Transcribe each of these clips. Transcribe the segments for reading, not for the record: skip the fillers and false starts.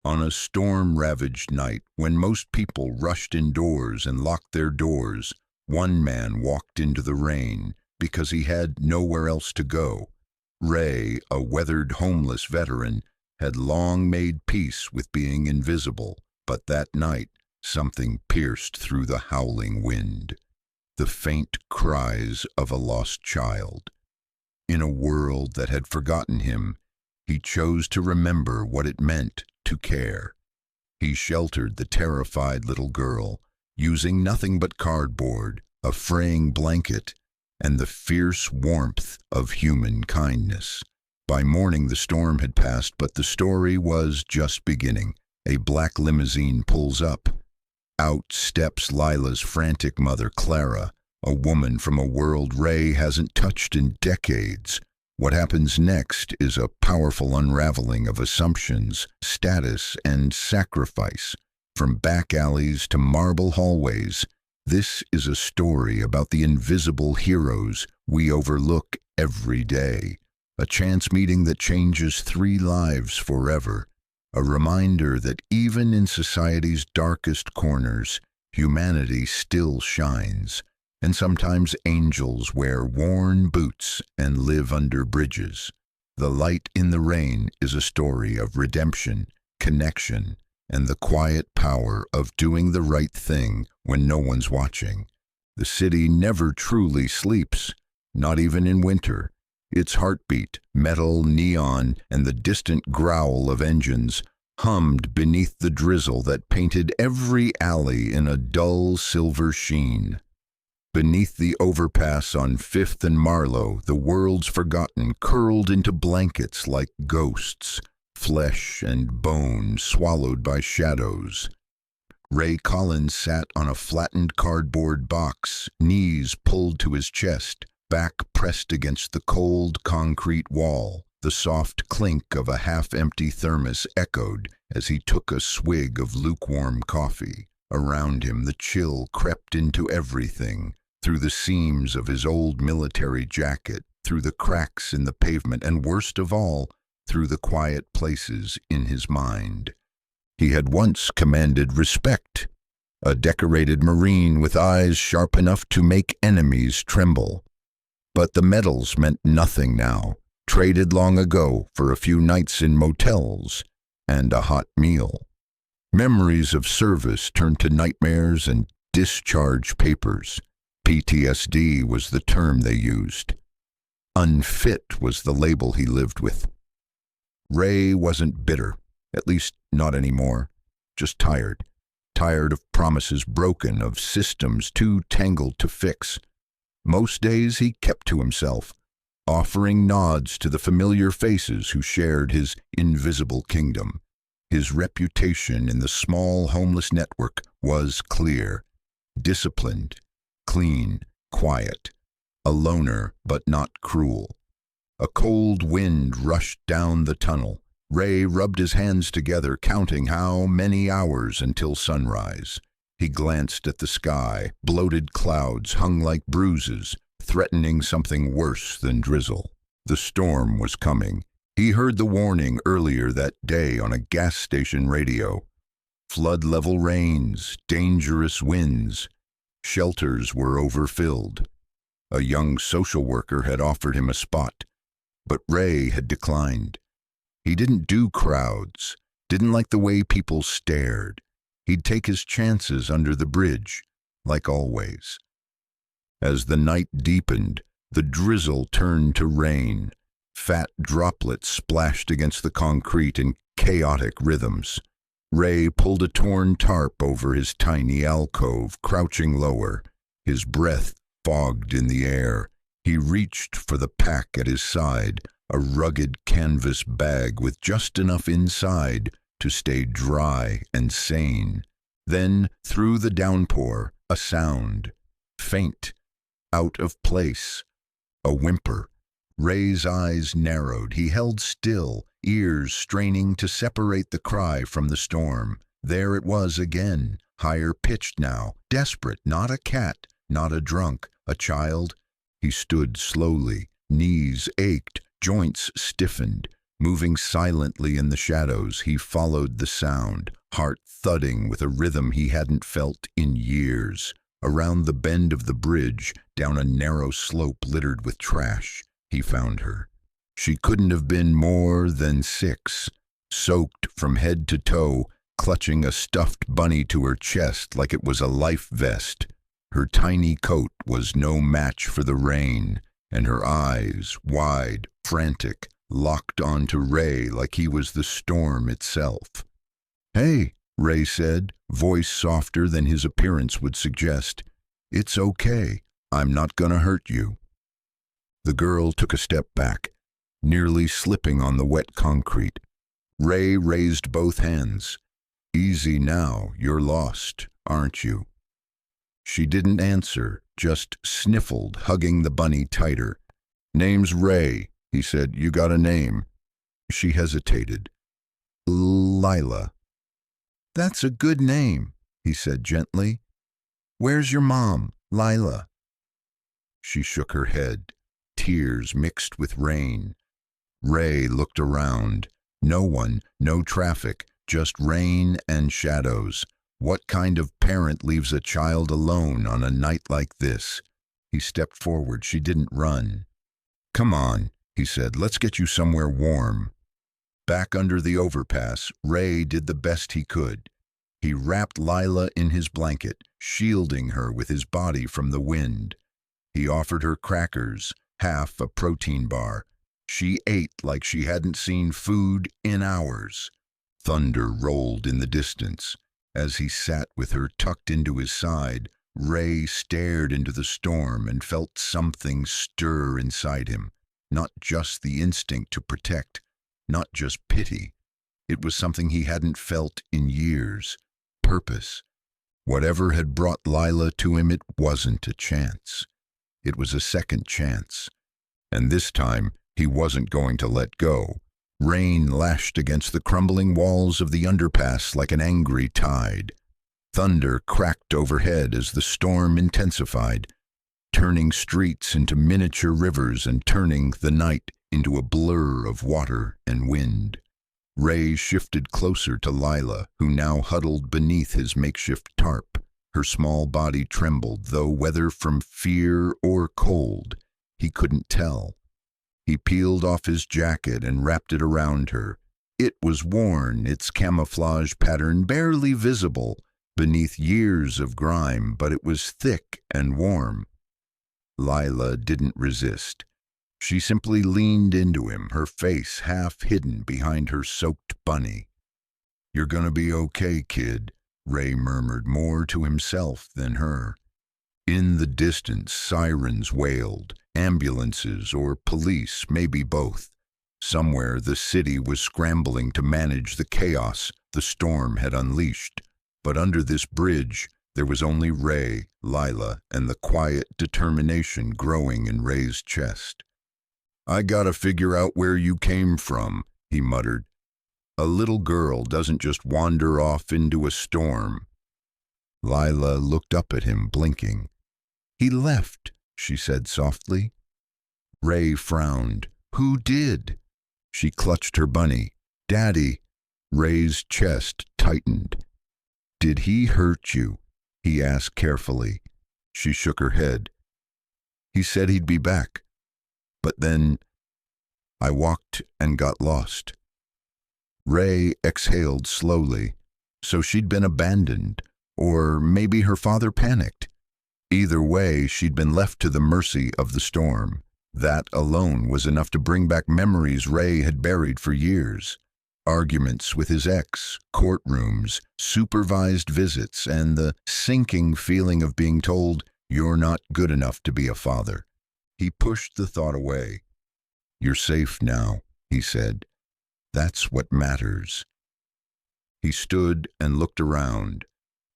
On a storm-ravaged night, when most people rushed indoors and locked their doors, one man walked into the rain because he had nowhere else to go. Ray, a weathered homeless veteran, had long made peace with being invisible, but that night something pierced through the howling wind. The faint cries of a lost child. In a world that had forgotten him, he chose to remember what it meant to care. He sheltered the terrified little girl, using nothing but cardboard, a fraying blanket, and the fierce warmth of human kindness. By morning the storm had passed, but the story was just beginning. A black limousine pulls up. Out steps Lila's frantic mother, Clara, a woman from a world Ray hasn't touched in decades. What happens next is a powerful unraveling of assumptions, status, and sacrifice. From back alleys to marble hallways, this is a story about the invisible heroes we overlook every day. A chance meeting that changes 3 lives forever. A reminder that even in society's darkest corners, humanity still shines. And sometimes angels wear worn boots and live under bridges. The Light in the Rain is a story of redemption, connection, and the quiet power of doing the right thing when no one's watching. The city never truly sleeps, not even in winter. Its heartbeat, metal, neon, and the distant growl of engines hummed beneath the drizzle that painted every alley in a dull silver sheen. Beneath the overpass on 5th and Marlow, the world's forgotten curled into blankets like ghosts, flesh and bone swallowed by shadows. Ray Collins sat on a flattened cardboard box, knees pulled to his chest, back pressed against the cold concrete wall. The soft clink of a half-empty thermos echoed as he took a swig of lukewarm coffee. Around him the chill crept into everything, through the seams of his old military jacket, through the cracks in the pavement, and worst of all, through the quiet places in his mind. He had once commanded respect, a decorated Marine with eyes sharp enough to make enemies tremble. But the medals meant nothing now, traded long ago for a few nights in motels and a hot meal. Memories of service turned to nightmares and discharge papers. PTSD was the term they used. Unfit was the label he lived with. Ray wasn't bitter, at least not anymore, just tired. Tired of promises broken, of systems too tangled to fix. Most days he kept to himself, offering nods to the familiar faces who shared his invisible kingdom. His reputation in the small homeless network was clear. Disciplined, clean, quiet. A loner, but not cruel. A cold wind rushed down the tunnel. Ray rubbed his hands together, counting how many hours until sunrise. He glanced at the sky. Bloated clouds hung like bruises, threatening something worse than drizzle. The storm was coming. He heard the warning earlier that day on a gas station radio. Flood-level rains, dangerous winds. Shelters were overfilled. A young social worker had offered him a spot, but Ray had declined. He didn't do crowds, didn't like the way people stared. He'd take his chances under the bridge, like always. As the night deepened, the drizzle turned to rain. Fat droplets splashed against the concrete in chaotic rhythms. Ray pulled a torn tarp over his tiny alcove, crouching lower, his breath fogged in the air. He reached for the pack at his side, a rugged canvas bag with just enough inside to stay dry and sane. Then, through the downpour, a sound, faint, out of place, a whimper. Ray's eyes narrowed. He held still, ears straining to separate the cry from the storm. There it was again, higher pitched now, desperate, not a cat, not a drunk, a child. He stood slowly, knees ached, joints stiffened. Moving silently in the shadows, he followed the sound, heart thudding with a rhythm he hadn't felt in years. Around the bend of the bridge, down a narrow slope littered with trash, he found her. She couldn't have been more than 6, soaked from head to toe, clutching a stuffed bunny to her chest like it was a life vest. Her tiny coat was no match for the rain, and her eyes, wide, frantic, locked onto Ray like he was the storm itself. "Hey," Ray said, voice softer than his appearance would suggest. "It's okay. I'm not gonna hurt you." The girl took a step back, nearly slipping on the wet concrete. Ray raised both hands. "Easy now, you're lost, aren't you?" She didn't answer, just sniffled, hugging the bunny tighter. "Name's Ray," he said. "You got a name?" She hesitated. "Lila." "That's a good name," he said gently. "Where's your mom, Lila?" She shook her head, tears mixed with rain. Ray looked around. No one, no traffic, just rain and shadows. What kind of parent leaves a child alone on a night like this? He stepped forward. She didn't run. "Come on," he said. "Let's get you somewhere warm." Back under the overpass, Ray did the best he could. He wrapped Lila in his blanket, shielding her with his body from the wind. He offered her crackers, half a protein bar. She ate like she hadn't seen food in hours. Thunder rolled in the distance. As he sat with her tucked into his side, Ray stared into the storm and felt something stir inside him. Not just the instinct to protect, not just pity. It was something he hadn't felt in years. Purpose. Whatever had brought Lila to him, it wasn't a chance. It was a second chance. And this time, he wasn't going to let go. Rain lashed against the crumbling walls of the underpass like an angry tide. Thunder cracked overhead as the storm intensified, turning streets into miniature rivers and turning the night into a blur of water and wind. Ray shifted closer to Lila, who now huddled beneath his makeshift tarp. Her small body trembled, though whether from fear or cold, he couldn't tell. He peeled off his jacket and wrapped it around her. It was worn, its camouflage pattern barely visible beneath years of grime, but it was thick and warm. Lila didn't resist. She simply leaned into him, her face half hidden behind her soaked bunny. "You're gonna be okay, kid," Ray murmured, more to himself than her. In the distance, sirens wailed, ambulances or police, maybe both. Somewhere the city was scrambling to manage the chaos the storm had unleashed. But under this bridge, there was only Ray, Lila, and the quiet determination growing in Ray's chest. "I gotta figure out where you came from," he muttered. "A little girl doesn't just wander off into a storm." Lila looked up at him, blinking. "He left," she said softly. Ray frowned. "Who did?" She clutched her bunny. "Daddy." Ray's chest tightened. "Did he hurt you?" he asked carefully. She shook her head. "He said he'd be back. But then I walked and got lost." Ray exhaled slowly. So she'd been abandoned, or maybe her father panicked. Either way, she'd been left to the mercy of the storm. That alone was enough to bring back memories Ray had buried for years. Arguments with his ex, courtrooms, supervised visits, and the sinking feeling of being told, "You're not good enough to be a father." He pushed the thought away. "You're safe now," he said. "That's what matters." He stood and looked around.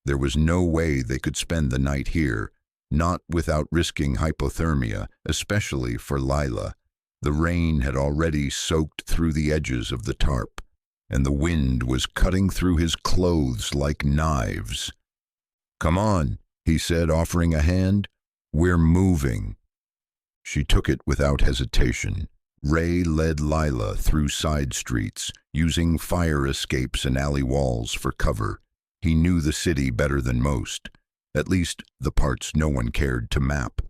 There was no way they could spend the night here, not without risking hypothermia, especially for Lila. The rain had already soaked through the edges of the tarp, and the wind was cutting through his clothes like knives. "Come on," he said, offering a hand. "We're moving." She took it without hesitation. Ray led Lila through side streets, using fire escapes and alley walls for cover. He knew the city better than most, at least the parts no one cared to map.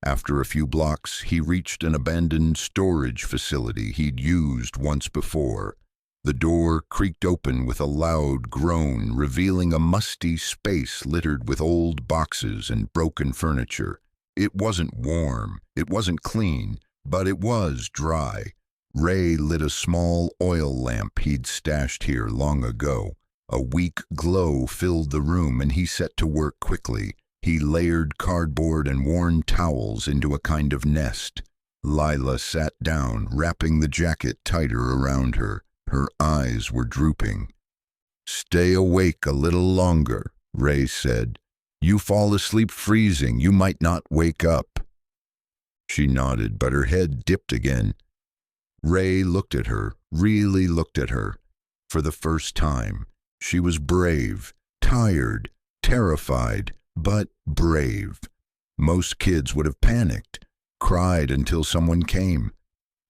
After a few blocks, he reached an abandoned storage facility he'd used once before. The door creaked open with a loud groan, revealing a musty space littered with old boxes and broken furniture. It wasn't warm, it wasn't clean, but it was dry. Ray lit a small oil lamp he'd stashed here long ago. A weak glow filled the room, and he set to work quickly. He layered cardboard and worn towels into a kind of nest. Lila sat down, wrapping the jacket tighter around her. Her eyes were drooping. "Stay awake a little longer," Ray said. "You fall asleep freezing, you might not wake up." She nodded, but her head dipped again. Ray looked at her, really looked at her. For the first time, she was brave, tired, terrified, but brave. Most kids would have panicked, cried until someone came.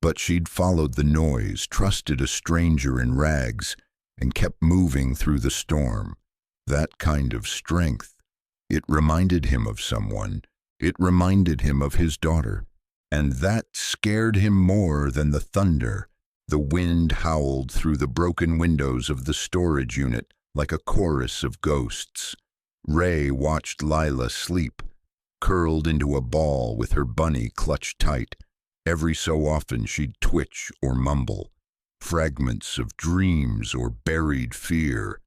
But she'd followed the noise, trusted a stranger in rags, and kept moving through the storm. That kind of strength. It reminded him of someone. It reminded him of his daughter. And that scared him more than the thunder. The wind howled through the broken windows of the storage unit like a chorus of ghosts. Ray watched Lila sleep, curled into a ball with her bunny clutched tight. Every so often she'd twitch or mumble, fragments of dreams or buried fear.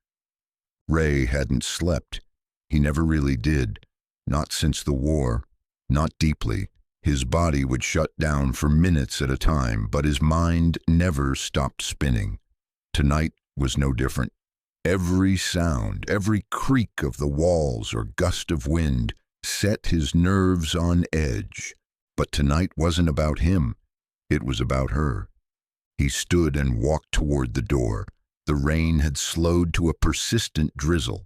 Ray hadn't slept. He never really did. Not since the war. Not deeply. His body would shut down for minutes at a time, but his mind never stopped spinning. Tonight was no different. Every sound, every creak of the walls or gust of wind set his nerves on edge. But tonight wasn't about him. It was about her. He stood and walked toward the door. The rain had slowed to a persistent drizzle.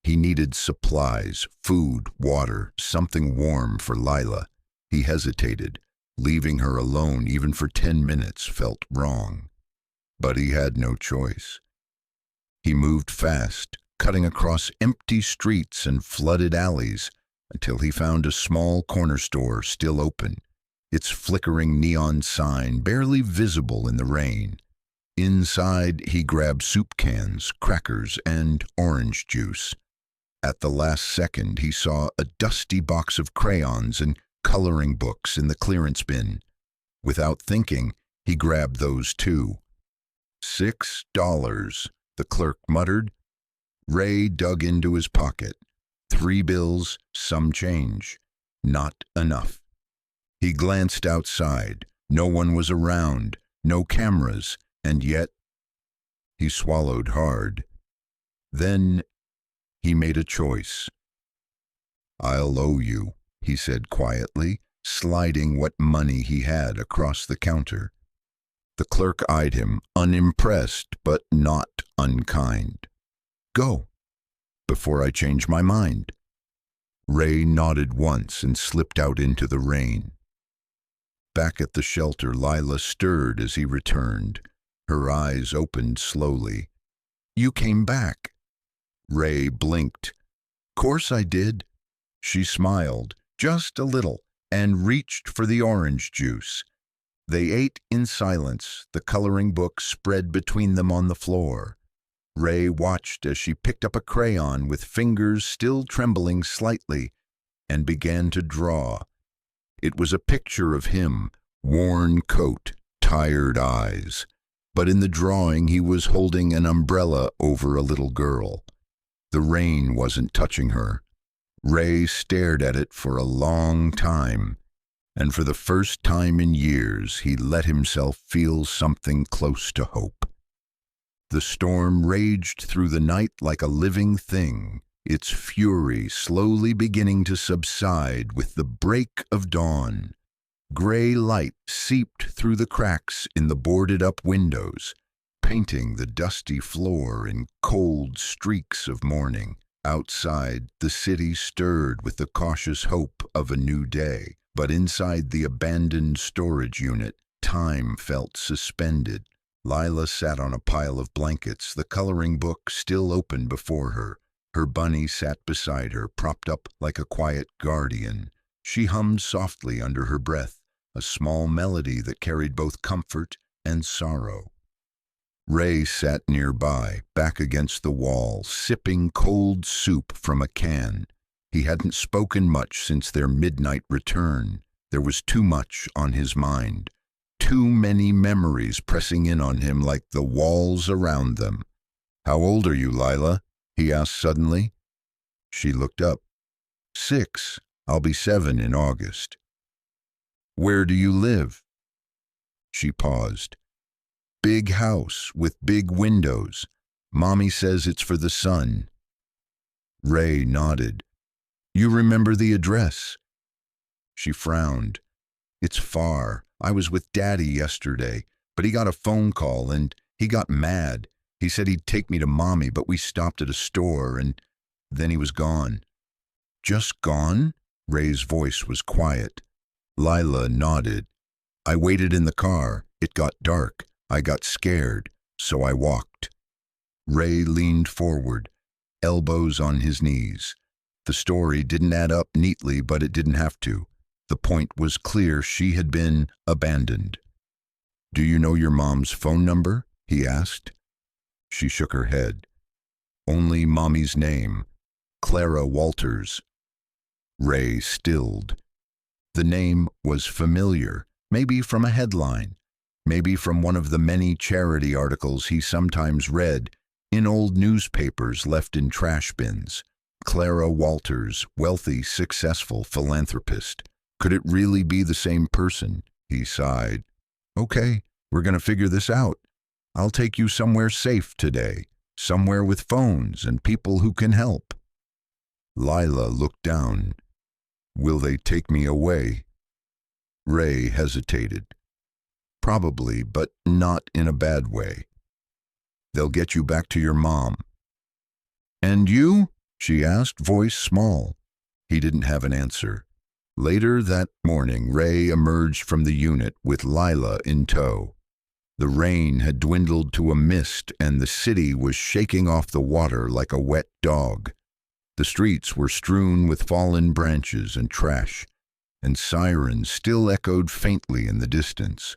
He needed supplies, food, water, something warm for Lila. He hesitated. Leaving her alone even for 10 minutes felt wrong. But he had no choice. He moved fast, cutting across empty streets and flooded alleys, until he found a small corner store still open, its flickering neon sign barely visible in the rain. Inside, he grabbed soup cans, crackers, and orange juice. At the last second, he saw a dusty box of crayons and coloring books in the clearance bin. Without thinking, he grabbed those too. $6, the clerk muttered. Ray dug into his pocket. 3 bills, some change. Not enough. He glanced outside. No one was around, no cameras, and yet he swallowed hard. Then he made a choice. "I'll owe you," he said quietly, sliding what money he had across the counter. The clerk eyed him, unimpressed but not unkind. "Go, before I change my mind." Ray nodded once and slipped out into the rain. Back at the shelter, Lila stirred as he returned. Her eyes opened slowly. "You came back." Ray blinked. "Course I did." She smiled, just a little, and reached for the orange juice. They ate in silence, the coloring book spread between them on the floor. Ray watched as she picked up a crayon with fingers still trembling slightly and began to draw. It was a picture of him, worn coat, tired eyes. But in the drawing he was holding an umbrella over a little girl. The rain wasn't touching her. Ray stared at it for a long time, and for the first time in years he let himself feel something close to hope. The storm raged through the night like a living thing, its fury slowly beginning to subside with the break of dawn. Gray light seeped through the cracks in the boarded-up windows, painting the dusty floor in cold streaks of morning. Outside, the city stirred with the cautious hope of a new day, but inside the abandoned storage unit, time felt suspended. Lila sat on a pile of blankets, the coloring book still open before her. Her bunny sat beside her, propped up like a quiet guardian. She hummed softly under her breath, a small melody that carried both comfort and sorrow. Ray sat nearby, back against the wall, sipping cold soup from a can. He hadn't spoken much since their midnight return. There was too much on his mind. Too many memories pressing in on him like the walls around them. "How old are you, Lila?" he asked suddenly. She looked up. "6. I'll be 7 in August." "Where do you live?" She paused. "Big house with big windows. Mommy says it's for the sun." Ray nodded. "You remember the address?" She frowned. "It's far. I was with Daddy yesterday, but he got a phone call and he got mad. He said he'd take me to Mommy, but we stopped at a store and then he was gone." "Just gone?" Ray's voice was quiet. Lila nodded. "I waited in the car. It got dark. I got scared, so I walked." Ray leaned forward, elbows on his knees. The story didn't add up neatly, but it didn't have to. The point was clear: she had been abandoned. "Do you know your mom's phone number?" he asked. She shook her head. "Only Mommy's name, Clara Walters." Ray stilled. The name was familiar, maybe from a headline, maybe from one of the many charity articles he sometimes read in old newspapers left in trash bins. Clara Walters, wealthy, successful philanthropist. Could it really be the same person? He sighed. "Okay, we're going to figure this out. I'll take you somewhere safe today, somewhere with phones and people who can help." Lila looked down. "Will they take me away?" Ray hesitated. "Probably, but not in a bad way. They'll get you back to your mom." "And you?" she asked, voice small. He didn't have an answer. Later that morning, Ray emerged from the unit with Lila in tow. The rain had dwindled to a mist, and the city was shaking off the water like a wet dog. The streets were strewn with fallen branches and trash, and sirens still echoed faintly in the distance.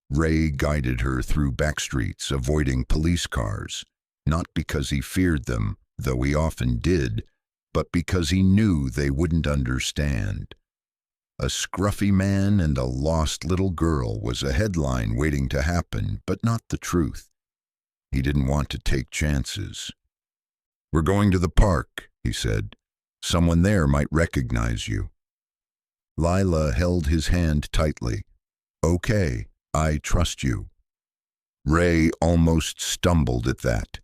Ray guided her through back streets, avoiding police cars, not because he feared them, though he often did, but because he knew they wouldn't understand. A scruffy man and a lost little girl was a headline waiting to happen, but not the truth. He didn't want to take chances. "We're going to the park," he said. "Someone there might recognize you." Lila held his hand tightly. "Okay, I trust you." Ray almost stumbled at that.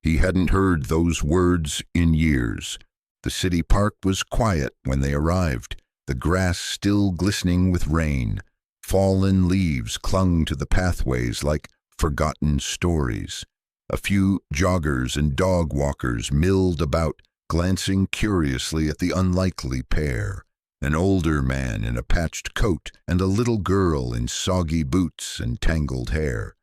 He hadn't heard those words in years. The city park was quiet when they arrived, the grass still glistening with rain. Fallen leaves clung to the pathways like forgotten stories. A few joggers and dog walkers milled about, glancing curiously at the unlikely pair. An older man in a patched coat and a little girl in soggy boots and tangled hair.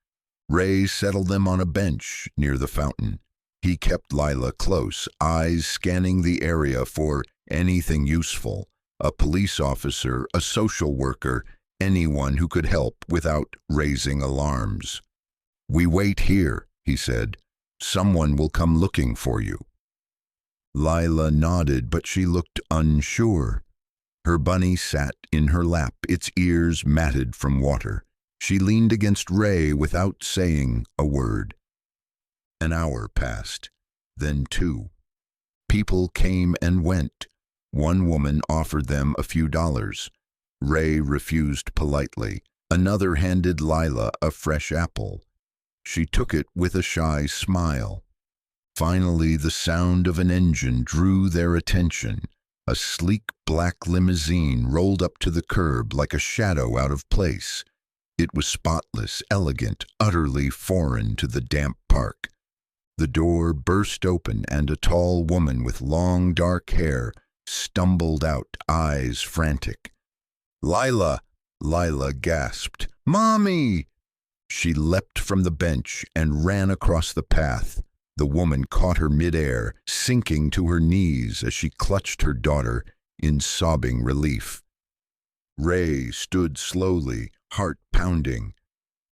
Ray settled them on a bench near the fountain. He kept Lila close, eyes scanning the area for anything useful. A police officer, a social worker, anyone who could help without raising alarms. "We wait here," he said. "Someone will come looking for you." Lila nodded, but she looked unsure. Her bunny sat in her lap, its ears matted from water. She leaned against Ray without saying a word. An hour passed, then 2. People came and went. One woman offered them a few dollars. Ray refused politely. Another handed Lila a fresh apple. She took it with a shy smile. Finally, the sound of an engine drew their attention. A sleek black limousine rolled up to the curb like a shadow out of place. It was spotless, elegant, utterly foreign to the damp park. The door burst open and a tall woman with long dark hair stumbled out, eyes frantic. "Lila! Lila gasped, "Mommy!" She leapt from the bench and ran across the path. The woman caught her midair, sinking to her knees as she clutched her daughter in sobbing relief. Ray stood slowly, heart pounding.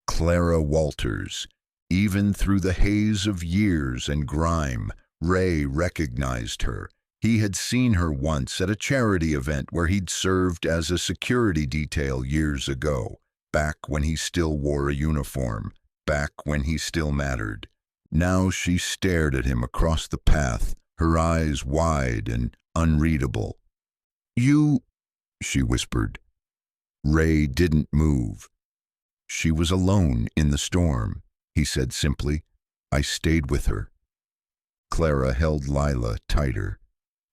Clara Walters. Even through the haze of years and grime, Ray recognized her. He had seen her once at a charity event where he'd served as a security detail years ago, back when he still wore a uniform, back when he still mattered. Now she stared at him across the path, her eyes wide and unreadable. "You," she whispered. Ray didn't move. "She was alone in the storm," he said simply. "I stayed with her." Clara held Lila tighter.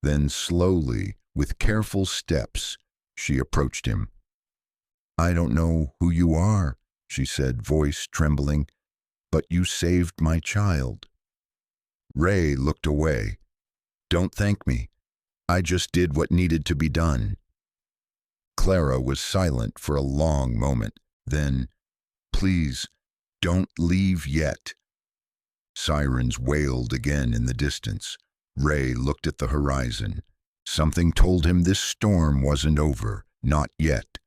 Then slowly, with careful steps, she approached him. "I don't know who you are," she said, voice trembling, "but you saved my child." Ray looked away. "Don't thank me. I just did what needed to be done." Clara was silent for a long moment. Then, "Please, don't leave yet." Sirens wailed again in the distance. Ray looked at the horizon. Something told him this storm wasn't over, not yet.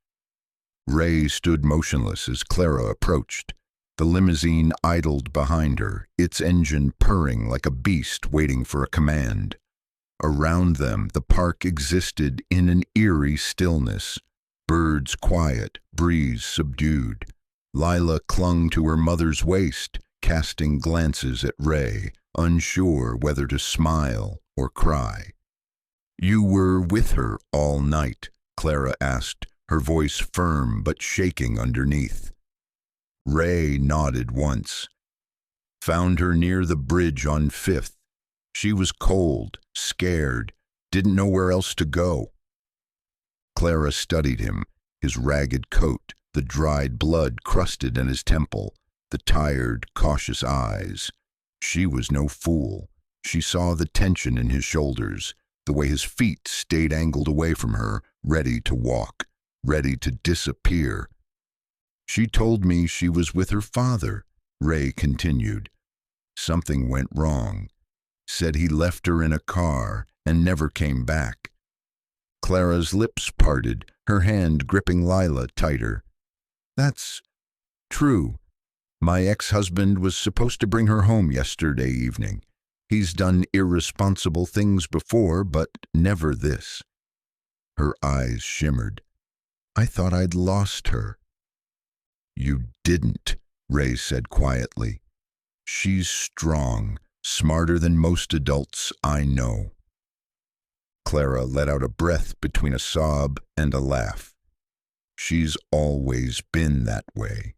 Ray stood motionless as Clara approached. The limousine idled behind her, its engine purring like a beast waiting for a command. Around them, the park existed in an eerie stillness. Birds quiet, breeze subdued. Lila clung to her mother's waist, casting glances at Ray, unsure whether to smile or cry. "You were with her all night?" Clara asked, her voice firm but shaking underneath. Ray nodded once. "Found her near the bridge on 5th. She was cold, scared, didn't know where else to go." Clara studied him, his ragged coat, the dried blood crusted in his temple, the tired, cautious eyes. She was no fool. She saw the tension in his shoulders, the way his feet stayed angled away from her, ready to walk, ready to disappear. "She told me she was with her father," Ray continued. "Something went wrong. Said he left her in a car and never came back." Clara's lips parted, her hand gripping Lila tighter. "That's true. My ex-husband was supposed to bring her home yesterday evening. He's done irresponsible things before, but never this." Her eyes shimmered. "I thought I'd lost her." "You didn't," Ray said quietly. "She's strong, smarter than most adults I know." Clara let out a breath between a sob and a laugh. "She's always been that way."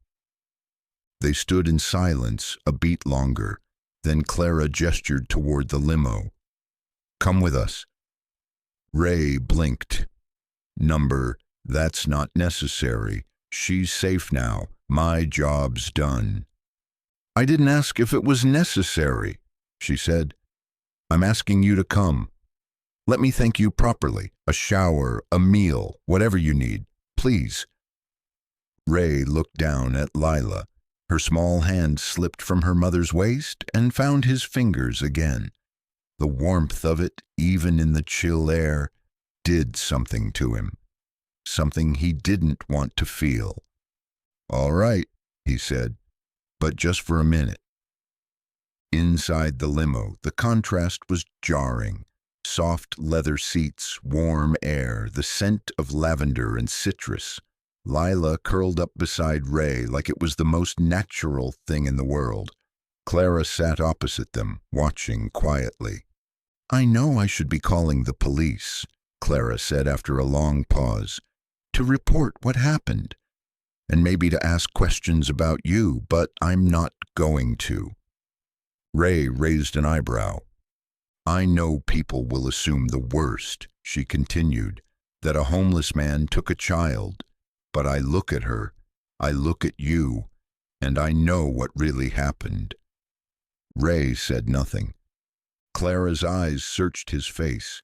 They stood in silence a beat longer. Then Clara gestured toward the limo. "Come with us." Ray blinked. "That's not necessary. She's safe now. My job's done." "I didn't ask if it was necessary," she said. "I'm asking you to come. Let me thank you properly. A shower, a meal, whatever you need. Please." Ray looked down at Lila. Her small hand slipped from her mother's waist and found his fingers again. The warmth of it, even in the chill air, did something to him. Something he didn't want to feel. "All right," he said, "but just for a minute." Inside the limo, the contrast was jarring. Soft leather seats, warm air, the scent of lavender and citrus. Lila curled up beside Ray like it was the most natural thing in the world. Clara sat opposite them, watching quietly. "I know I should be calling the police," Clara said after a long pause, "to report what happened, and maybe to ask questions about you, but I'm not going to." Ray raised an eyebrow. "I know people will assume the worst," she continued, "that a homeless man took a child. But I look at her, I look at you, and I know what really happened." Ray said nothing. Clara's eyes searched his face.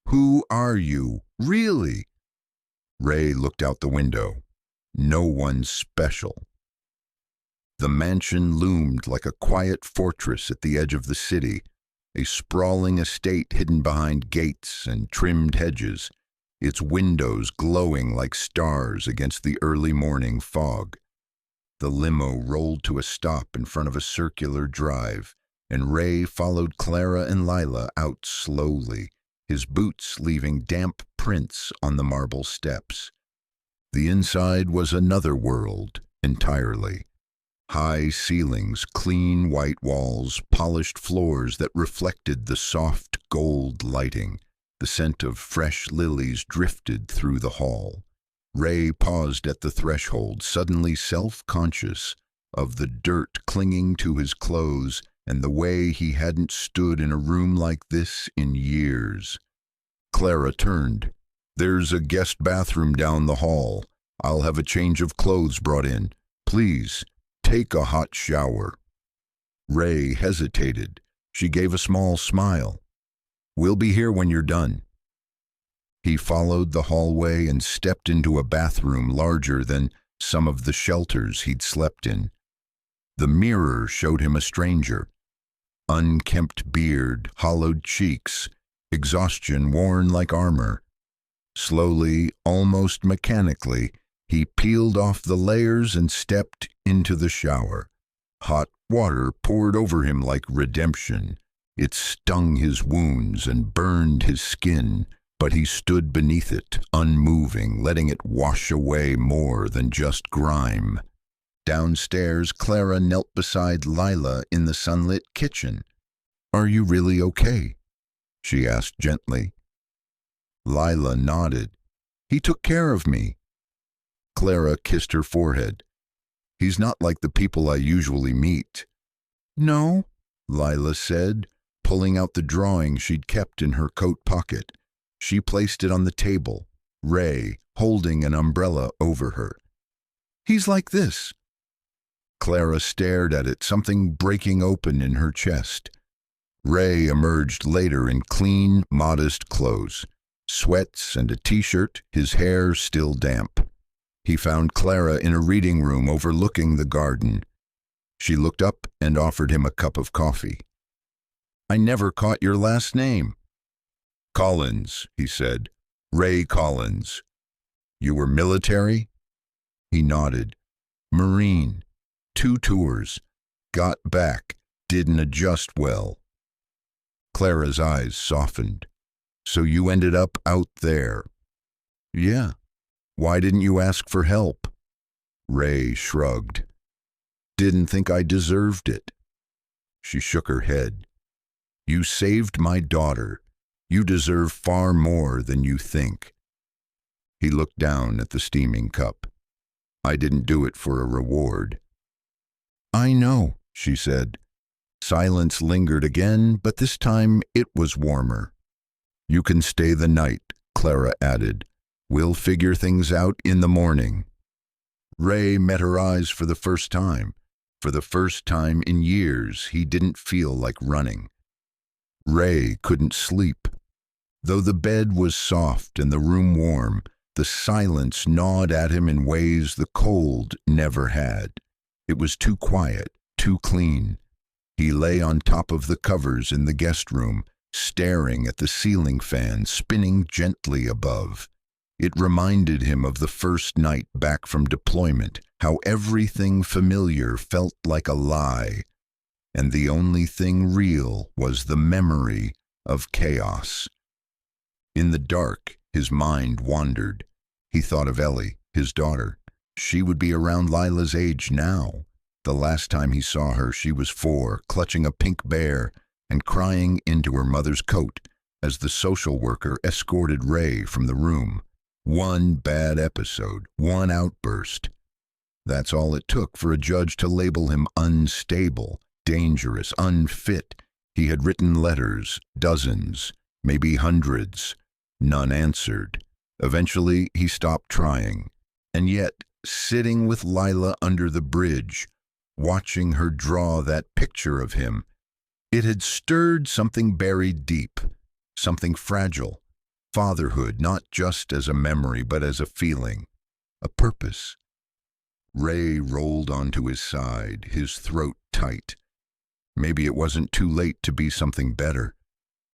"Who are you, really?" Ray looked out the window. no one special. The mansion loomed like a quiet fortress at the edge of the city, a sprawling estate hidden behind gates and trimmed hedges, its windows glowing like stars against the early morning fog. The limo rolled to a stop in front of a circular drive, and Ray followed Clara and Lila out slowly, his boots leaving damp prints on the marble steps. The inside was another world entirely. High ceilings, clean white walls, polished floors that reflected the soft gold lighting. The scent of fresh lilies drifted through the hall. Ray paused at the threshold, suddenly self-conscious of the dirt clinging to his clothes and the way he hadn't stood in a room like this in years. Clara turned. "There's a guest bathroom down the hall. I'll have a change of clothes brought in. Please, take a hot shower." Ray hesitated. She gave a small smile. "We'll be here when you're done." He followed the hallway and stepped into a bathroom larger than some of the shelters he'd slept in. The mirror showed him a stranger. Unkempt beard, hollowed cheeks, exhaustion worn like armor. Slowly, almost mechanically, he peeled off the layers and stepped into the shower. Hot water poured over him like redemption. It stung his wounds and burned his skin, but he stood beneath it, unmoving, letting it wash away more than just grime. Downstairs, Clara knelt beside Lila in the sunlit kitchen. "Are you really okay?" she asked gently. Lila nodded. "He took care of me." Clara kissed her forehead. "He's not like the people I usually meet." "No," Lila said, pulling out the drawing she'd kept in her coat pocket. She placed it on the table, Ray holding an umbrella over her. "He's like this." Clara stared at it, something breaking open in her chest. Ray emerged later in clean, modest clothes, sweats and a t-shirt, his hair still damp. He found Clara in a reading room overlooking the garden. She looked up and offered him a cup of coffee. "I never caught your last name." "Collins," he said. "Ray Collins." "You were military?" He nodded. "Marine. 2 tours. Got back. Didn't adjust well." Clara's eyes softened. "So you ended up out there?" "Yeah. Why didn't you ask for help?" Ray shrugged. "Didn't think I deserved it." She shook her head. "You saved my daughter. You deserve far more than you think." He looked down at the steaming cup. "I didn't do it for a reward." "I know," she said. Silence lingered again, but this time it was warmer. "You can stay the night," Clara added. "We'll figure things out in the morning." Ray met her eyes for the first time. For the first time in years, he didn't feel like running. Ray couldn't sleep. Though the bed was soft and the room warm, the silence gnawed at him in ways the cold never had. It was too quiet, too clean. He lay on top of the covers in the guest room, staring at the ceiling fan spinning gently above. It reminded him of the first night back from deployment, how everything familiar felt like a lie, and the only thing real was the memory of chaos. In the dark, his mind wandered. He thought of Ellie, his daughter. She would be around Lila's age now. The last time he saw her, she was 4, clutching a pink bear and crying into her mother's coat as the social worker escorted Ray from the room. One bad episode, one outburst. That's all it took for a judge to label him unstable, dangerous, unfit. He had written letters, dozens, maybe hundreds. None answered. Eventually, he stopped trying. And yet, sitting with Lila under the bridge, watching her draw that picture of him, it had stirred something buried deep, something fragile. Fatherhood, not just as a memory, but as a feeling, a purpose. Ray rolled onto his side, his throat tight. Maybe it wasn't too late to be something better.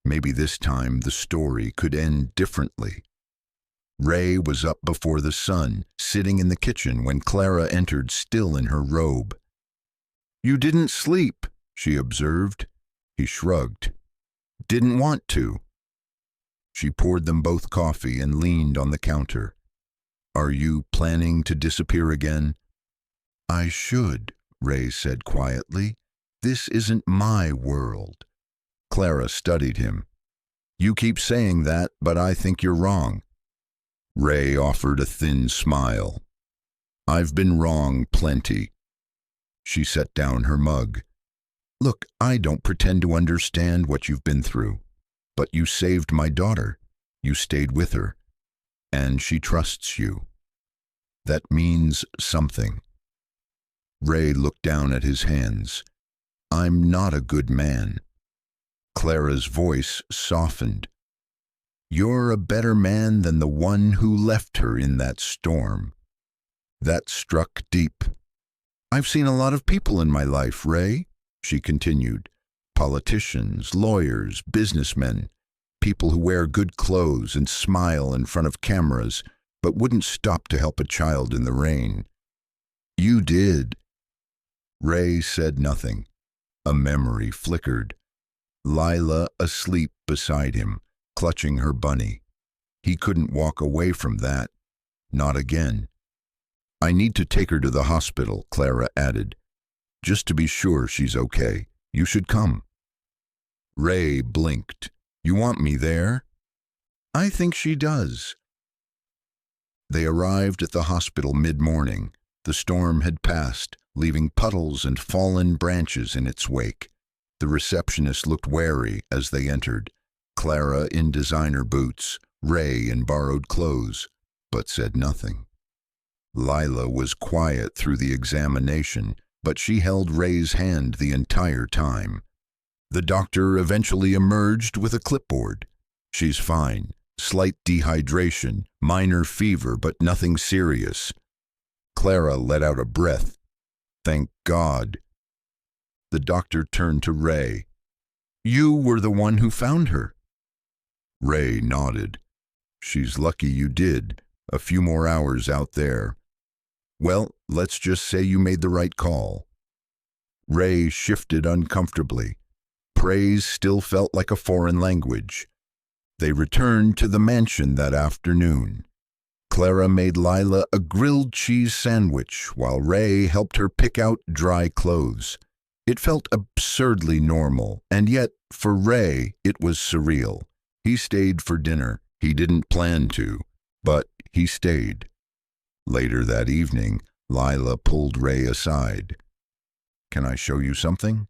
Maybe this time the story could end differently. Ray was up before the sun, sitting in the kitchen when Clara entered, still in her robe. "You didn't sleep," she observed. He shrugged. "Didn't want to." She poured them both coffee and leaned on the counter. "Are you planning to disappear again?" "I should," Ray said quietly. "This isn't my world." Clara studied him. "You keep saying that, but I think you're wrong." Ray offered a thin smile. "I've been wrong plenty." She set down her mug. "Look, I don't pretend to understand what you've been through, but you saved my daughter. You stayed with her, and she trusts you. That means something." Ray looked down at his hands. "I'm not a good man." Clara's voice softened. "You're a better man than the one who left her in that storm." That struck deep. "I've seen a lot of people in my life, Ray," she continued. "Politicians, lawyers, businessmen, people who wear good clothes and smile in front of cameras, but wouldn't stop to help a child in the rain. You did." Ray said nothing. A memory flickered. Lila asleep beside him, clutching her bunny. He couldn't walk away from that. Not again. "I need to take her to the hospital," Clara added. "Just to be sure she's okay. You should come." Ray blinked. "You want me there?" "I think she does." They arrived at the hospital mid-morning. The storm had passed, leaving puddles and fallen branches in its wake. The receptionist looked wary as they entered. Clara in designer boots, Ray in borrowed clothes, but said nothing. Lila was quiet through the examination, but she held Ray's hand the entire time. The doctor eventually emerged with a clipboard. "She's fine. Slight dehydration, minor fever, but nothing serious." Clara let out a breath. "Thank God." The doctor turned to Ray. "You were the one who found her." Ray nodded. "She's lucky you did. A few more hours out there. Well, let's just say you made the right call." Ray shifted uncomfortably. Praise still felt like a foreign language. They returned to the mansion that afternoon. Clara made Lila a grilled cheese sandwich while Ray helped her pick out dry clothes. It felt absurdly normal, and yet, for Ray, it was surreal. He stayed for dinner. He didn't plan to, but he stayed. Later that evening, Lila pulled Ray aside. "Can I show you something?"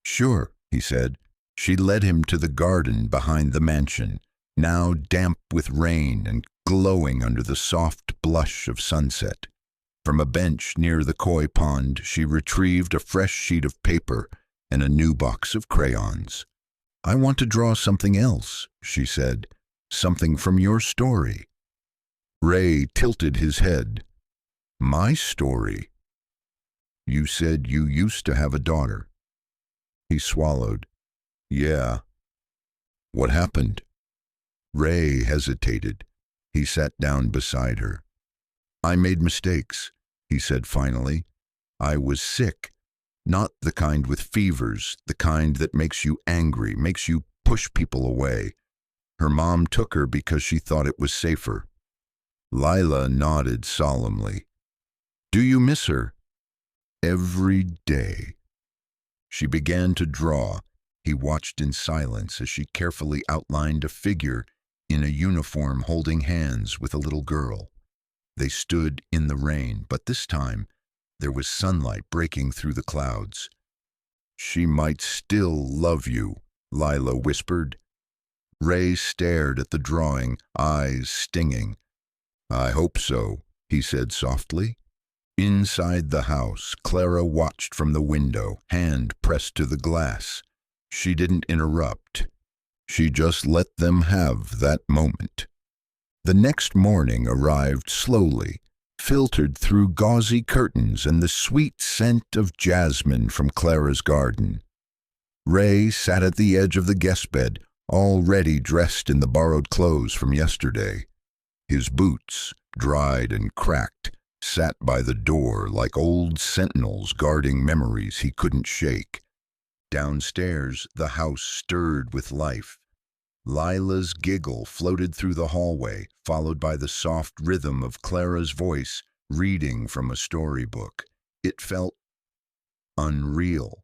"Sure," he said. She led him to the garden behind the mansion, now damp with rain and glowing under the soft blush of sunset. From a bench near the koi pond, she retrieved a fresh sheet of paper and a new box of crayons. "I want to draw something else," she said. "Something from your story." Ray tilted his head. "My story?" "You said you used to have a daughter." He swallowed. "Yeah." "What happened?" Ray hesitated. He sat down beside her. "I made mistakes," he said finally. "I was sick. Not the kind with fevers, the kind that makes you angry, makes you push people away. Her mom took her because she thought it was safer." Lila nodded solemnly. "Do you miss her?" "Every day." She began to draw. He watched in silence as she carefully outlined a figure in a uniform holding hands with a little girl. They stood in the rain, but this time there was sunlight breaking through the clouds. "She might still love you," Lila whispered. Ray stared at the drawing, eyes stinging. "I hope so," he said softly. Inside the house, Clara watched from the window, hand pressed to the glass. She didn't interrupt. She just let them have that moment. The next morning arrived slowly, filtered through gauzy curtains and the sweet scent of jasmine from Clara's garden. Ray sat at the edge of the guest bed, already dressed in the borrowed clothes from yesterday. His boots, dried and cracked, sat by the door like old sentinels guarding memories he couldn't shake. Downstairs, the house stirred with life. Lila's giggle floated through the hallway, followed by the soft rhythm of Clara's voice reading from a storybook. It felt unreal.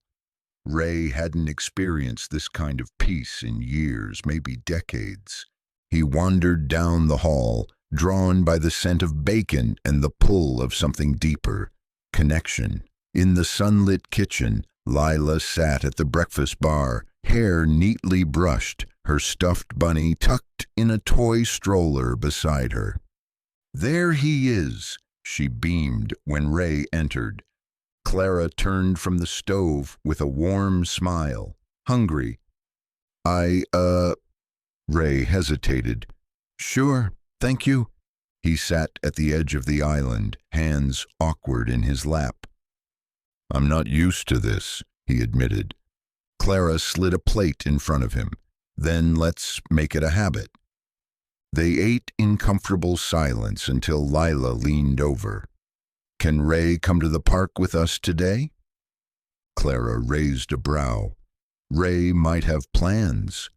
Ray hadn't experienced this kind of peace in years, maybe decades. He wandered down the hall, drawn by the scent of bacon and the pull of something deeper, connection. In the sunlit kitchen, Lila sat at the breakfast bar, hair neatly brushed, her stuffed bunny tucked in a toy stroller beside her. "There he is," she beamed when Ray entered. Clara turned from the stove with a warm smile. "Hungry?" Ray hesitated. "Sure, thank you." He sat at the edge of the island, hands awkward in his lap. "I'm not used to this," he admitted. Clara slid a plate in front of him. "Then let's make it a habit." They ate in comfortable silence until Lila leaned over. "Can Ray come to the park with us today?" Clara raised a brow. Ray might have plans.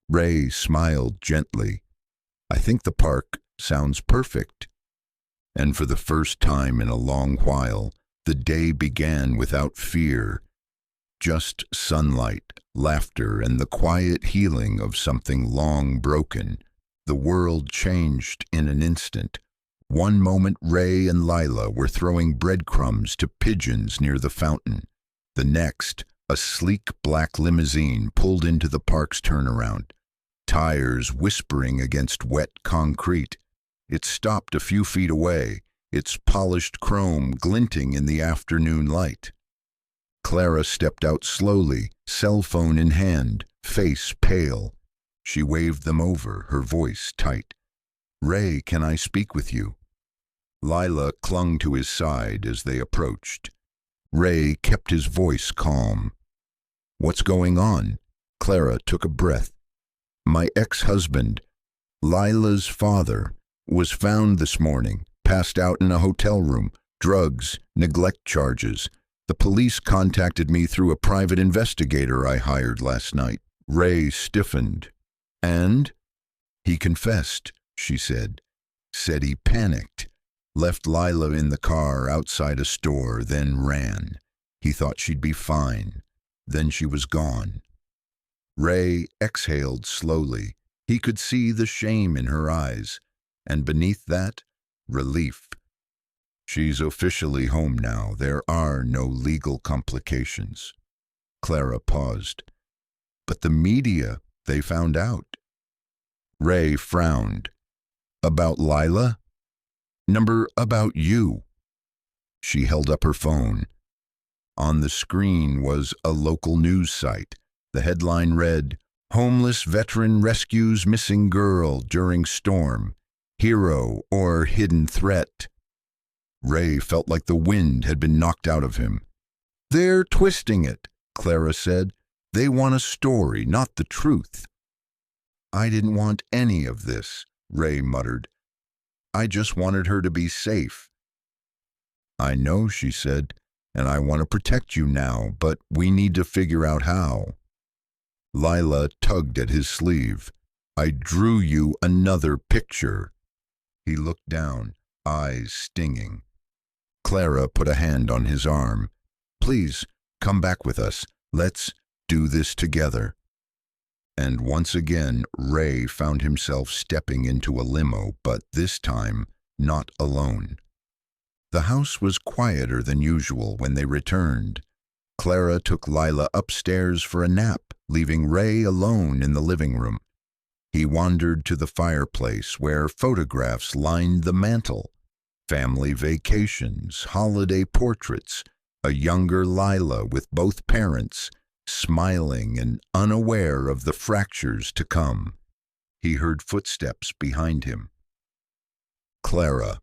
Ray smiled gently. "I think the park sounds perfect." And for the first time in a long while, the day began without fear. Just sunlight, laughter, and the quiet healing of something long broken. The world changed in an instant. One moment Ray and Lila were throwing breadcrumbs to pigeons near the fountain. The next, a sleek black limousine pulled into the park's turnaround, tires whispering against wet concrete. It stopped a few feet away, its polished chrome glinting in the afternoon light. Clara stepped out slowly, cell phone in hand, face pale. She waved them over, her voice tight. "Ray, can I speak with you?" Lila clung to his side as they approached. Ray kept his voice calm. "What's going on?" Clara took a breath. "My ex-husband, Lila's father, was found this morning, passed out in a hotel room, drugs, neglect charges. The police contacted me through a private investigator I hired last night." Ray stiffened. "And?" "He confessed," she said. "Said he panicked. Left Lila in the car outside a store, then ran. He thought she'd be fine. Then she was gone." Ray exhaled slowly. He could see the shame in her eyes, and beneath that, relief. "She's officially home now. There are no legal complications." Clara paused. "But the media, they found out." Ray frowned. "About Lila?" "Number about you." She held up her phone. On the screen was a local news site. The headline read, "Homeless veteran rescues missing girl during storm. Hero or hidden threat." Ray felt like the wind had been knocked out of him. "They're twisting it," Clara said. "They want a story, not the truth." "I didn't want any of this," Ray muttered. "I just wanted her to be safe." "I know," she said, "and I want to protect you now, but we need to figure out how." Lila tugged at his sleeve. "I drew you another picture." He looked down, eyes stinging. Clara put a hand on his arm. "Please, come back with us. Let's do this together." And once again, Ray found himself stepping into a limo, but this time, not alone. The house was quieter than usual when they returned. Clara took Lila upstairs for a nap, leaving Ray alone in the living room. He wandered to the fireplace where photographs lined the mantel. Family vacations, holiday portraits, a younger Lila with both parents, smiling and unaware of the fractures to come. He heard footsteps behind him. "Clara."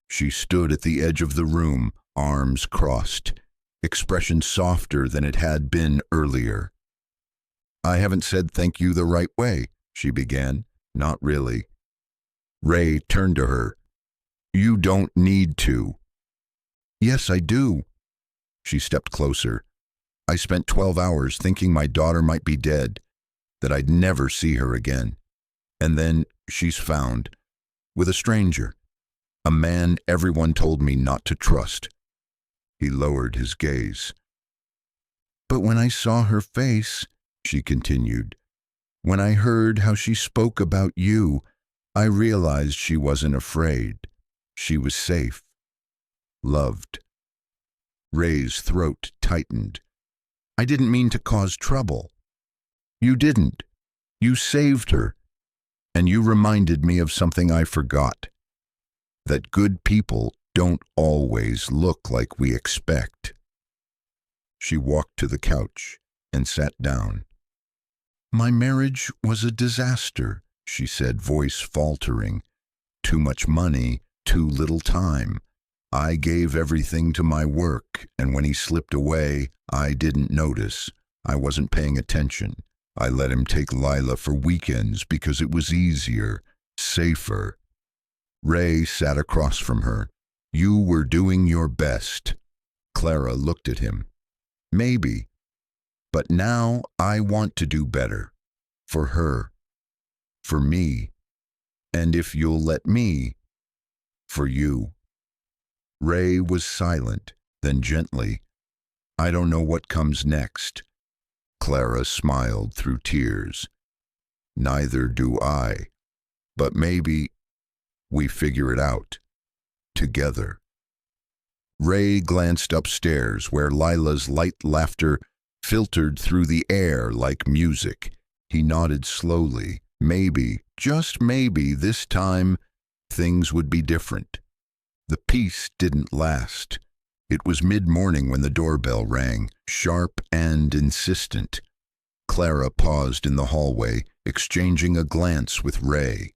She stood at the edge of the room, arms crossed, expression softer than it had been earlier. "I haven't said thank you the right way," she began. "Not really." Ray turned to her. "You don't need to." "Yes, I do." She stepped closer. "I spent 12 hours thinking my daughter might be dead, that I'd never see her again. And then she's found, with a stranger, a man everyone told me not to trust." He lowered his gaze. "But when I saw her face," she continued, "when I heard how she spoke about you, I realized she wasn't afraid. She was safe. Loved." Ray's throat tightened. "I didn't mean to cause trouble." "You didn't. You saved her. And you reminded me of something I forgot. That good people don't always look like we expect." She walked to the couch and sat down. "My marriage was a disaster," she said, voice faltering. "Too much money, too little time. I gave everything to my work, and when he slipped away, I didn't notice. I wasn't paying attention. I let him take Lila for weekends because it was easier, safer." Ray sat across from her. "You were doing your best." Clara looked at him. "Maybe. But now I want to do better. For her. For me. And if you'll let me, for you." Ray was silent, then gently, "I don't know what comes next." Clara smiled through tears. "Neither do I. But maybe we figure it out. Together." Ray glanced upstairs, where Lila's light laughter filtered through the air like music. He nodded slowly. Maybe, just maybe, this time, things would be different. The peace didn't last. It was mid-morning when the doorbell rang, sharp and insistent. Clara paused in the hallway, exchanging a glance with Ray.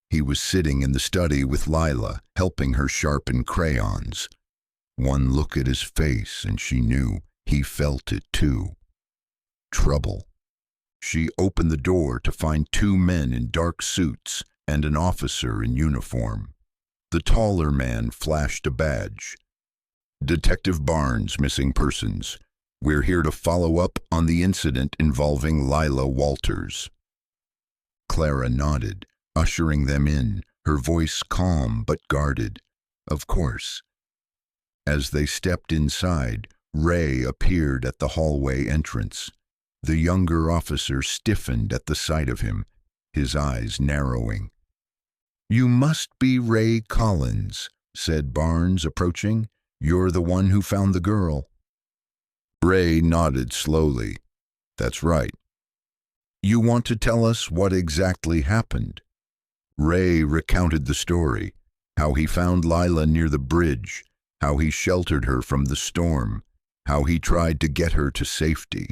He was sitting in the study with Lila, helping her sharpen crayons. One look at his face and she knew he felt it too. Trouble. She opened the door to find two men in dark suits and an officer in uniform. The taller man flashed a badge. "Detective Barnes, Missing Persons. We're here to follow up on the incident involving Lila Walters." Clara nodded, ushering them in, her voice calm but guarded. "Of course." As they stepped inside, Ray appeared at the hallway entrance. The younger officer stiffened at the sight of him, his eyes narrowing. "You must be Ray Collins," said Barnes, approaching. "You're the one who found the girl." Ray nodded slowly. "That's right." "You want to tell us what exactly happened?" Ray recounted the story, how he found Lila near the bridge, how he sheltered her from the storm, how he tried to get her to safety.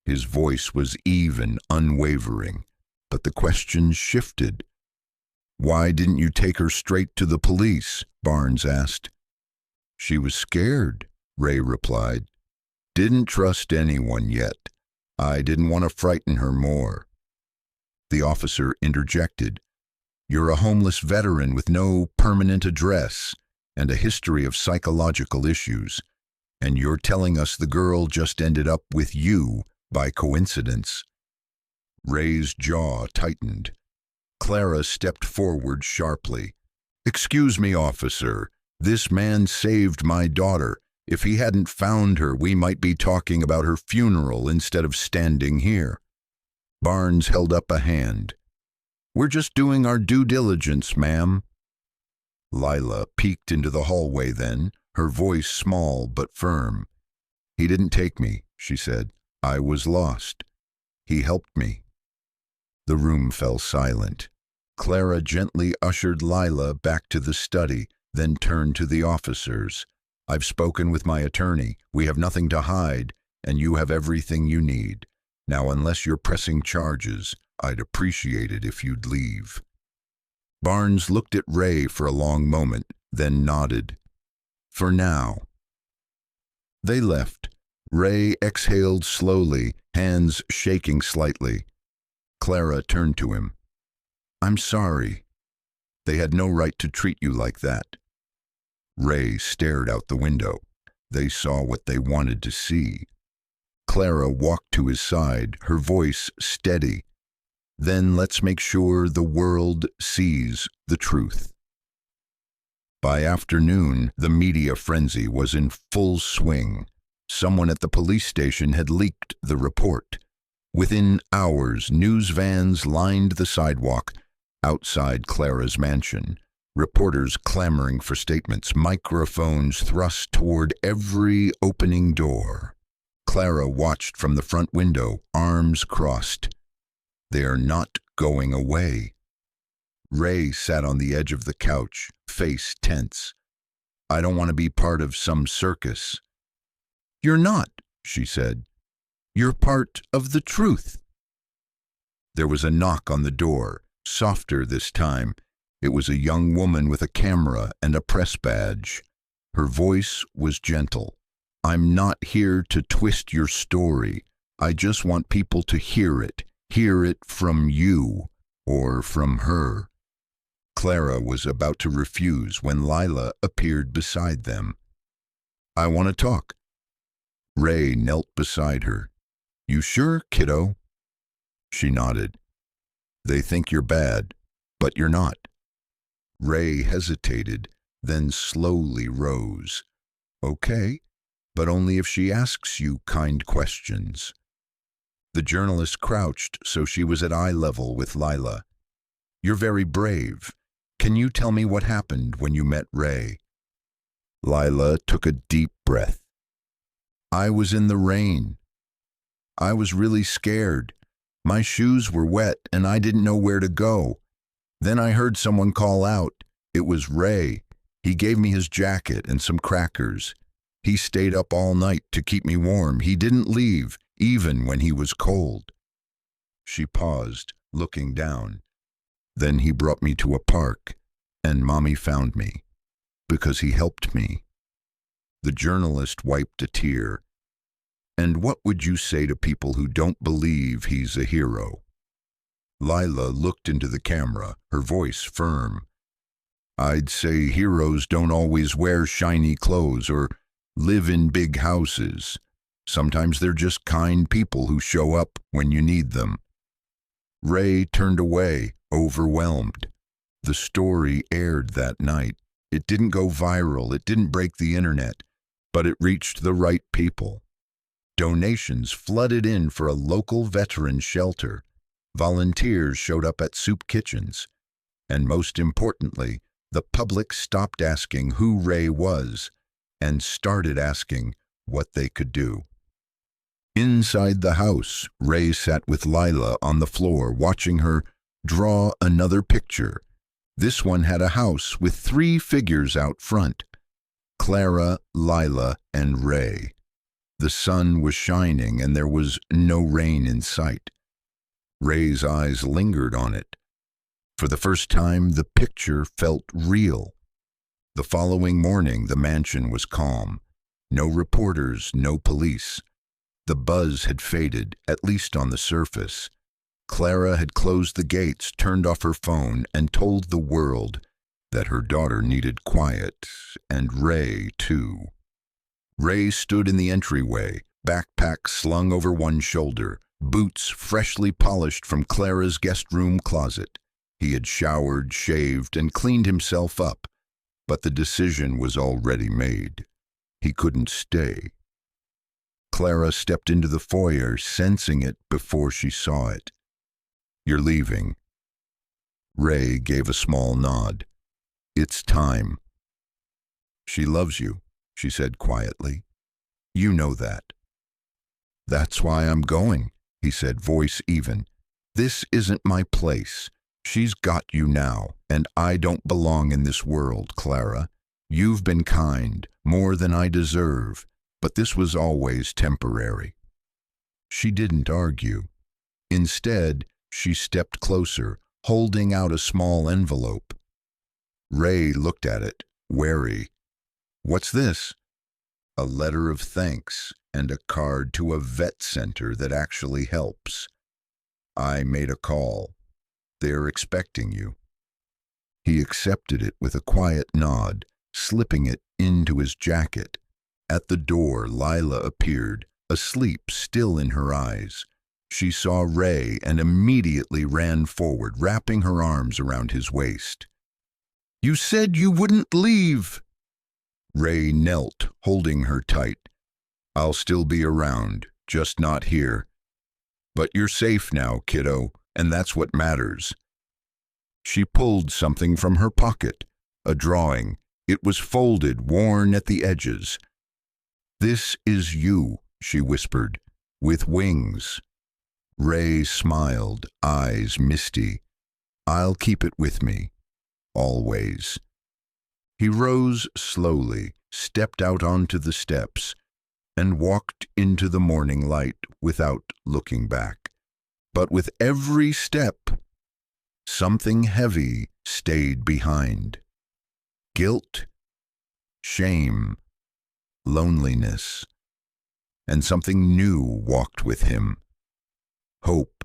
His voice was even, unwavering, but the questions shifted. "Why didn't you take her straight to the police?" Barnes asked. "She was scared," Ray replied. "Didn't trust anyone yet. I didn't want to frighten her more." The officer interjected. "You're a homeless veteran with no permanent address and a history of psychological issues, and you're telling us the girl just ended up with you by coincidence." Ray's jaw tightened. Clara stepped forward sharply. "Excuse me, officer. This man saved my daughter. If he hadn't found her, we might be talking about her funeral instead of standing here." Barnes held up a hand. "We're just doing our due diligence, ma'am." Lila peeked into the hallway then, her voice small but firm. "He didn't take me," she said. "I was lost. He helped me." The room fell silent. Clara gently ushered Lila back to the study, then turned to the officers. "I've spoken with my attorney. We have nothing to hide, and you have everything you need. Now, unless you're pressing charges, I'd appreciate it if you'd leave." Barnes looked at Ray for a long moment, then nodded. For now. They left. Ray exhaled slowly, hands shaking slightly. Clara turned to him. I'm sorry. They had no right to treat you like that. Ray stared out the window. They saw what they wanted to see. Clara walked to his side, her voice steady. Then let's make sure the world sees the truth. By afternoon, the media frenzy was in full swing. Someone at the police station had leaked the report. Within hours, news vans lined the sidewalk outside Clara's mansion. Reporters clamoring for statements, microphones thrust toward every opening door. Clara watched from the front window, arms crossed. They are not going away. Ray sat on the edge of the couch, face tense. I don't want to be part of some circus. You're not, she said. You're part of the truth. There was a knock on the door, softer this time. It was a young woman with a camera and a press badge. Her voice was gentle. I'm not here to twist your story. I just want people to hear it from you or from her. Clara was about to refuse when Lila appeared beside them. I want to talk. Ray knelt beside her. You sure, kiddo? She nodded. They think you're bad, but you're not. Ray hesitated, then slowly rose. Okay, but only if she asks you kind questions. The journalist crouched so she was at eye level with Lila. You're very brave. Can you tell me what happened when you met Ray? Lila took a deep breath. I was in the rain. I was really scared. My shoes were wet and I didn't know where to go. Then I heard someone call out. It was Ray. He gave me his jacket and some crackers. He stayed up all night to keep me warm. He didn't leave, even when he was cold. She paused, looking down. Then he brought me to a park, and Mommy found me, because he helped me. The journalist wiped a tear. And what would you say to people who don't believe he's a hero? Lila looked into the camera, her voice firm. I'd say heroes don't always wear shiny clothes or live in big houses. Sometimes they're just kind people who show up when you need them. Ray turned away, overwhelmed. The story aired that night. It didn't go viral, it didn't break the internet, but it reached the right people. Donations flooded in for a local veteran shelter. Volunteers showed up at soup kitchens. And most importantly, the public stopped asking who Ray was and started asking what they could do. Inside the house, Ray sat with Lila on the floor, watching her draw another picture. This one had a house with 3 figures out front: Clara, Lila, and Ray. The sun was shining and there was no rain in sight. Ray's eyes lingered on it. For the first time, the picture felt real. The following morning, the mansion was calm. No reporters, no police. The buzz had faded, at least on the surface. Clara had closed the gates, turned off her phone, and told the world that her daughter needed quiet, and Ray, too. Ray stood in the entryway, backpack slung over one shoulder, boots freshly polished from Clara's guest room closet. He had showered, shaved, and cleaned himself up, but the decision was already made. He couldn't stay. Clara stepped into the foyer, sensing it before she saw it. You're leaving. Ray gave a small nod. It's time. She loves you, she said quietly. You know that. That's why I'm going, he said, voice even. This isn't my place. She's got you now, and I don't belong in this world, Clara. You've been kind, more than I deserve, but this was always temporary. She didn't argue. Instead, she stepped closer, holding out a small envelope. Ray looked at it, wary. "What's this?" "A letter of thanks and a card to a vet center that actually helps. I made a call. They're expecting you." He accepted it with a quiet nod, slipping it into his jacket. At the door, Lila appeared, asleep still in her eyes. She saw Ray and immediately ran forward, wrapping her arms around his waist. "You said you wouldn't leave." Ray knelt, holding her tight. "I'll still be around, just not here. But you're safe now, kiddo, and that's what matters." She pulled something from her pocket, a drawing. It was folded, worn at the edges. "This is you," she whispered, "with wings." Ray smiled, eyes misty. "I'll keep it with me, always." He rose slowly, stepped out onto the steps, and walked into the morning light without looking back. But with every step, something heavy stayed behind. Guilt, shame, loneliness, and something new walked with him. Hope.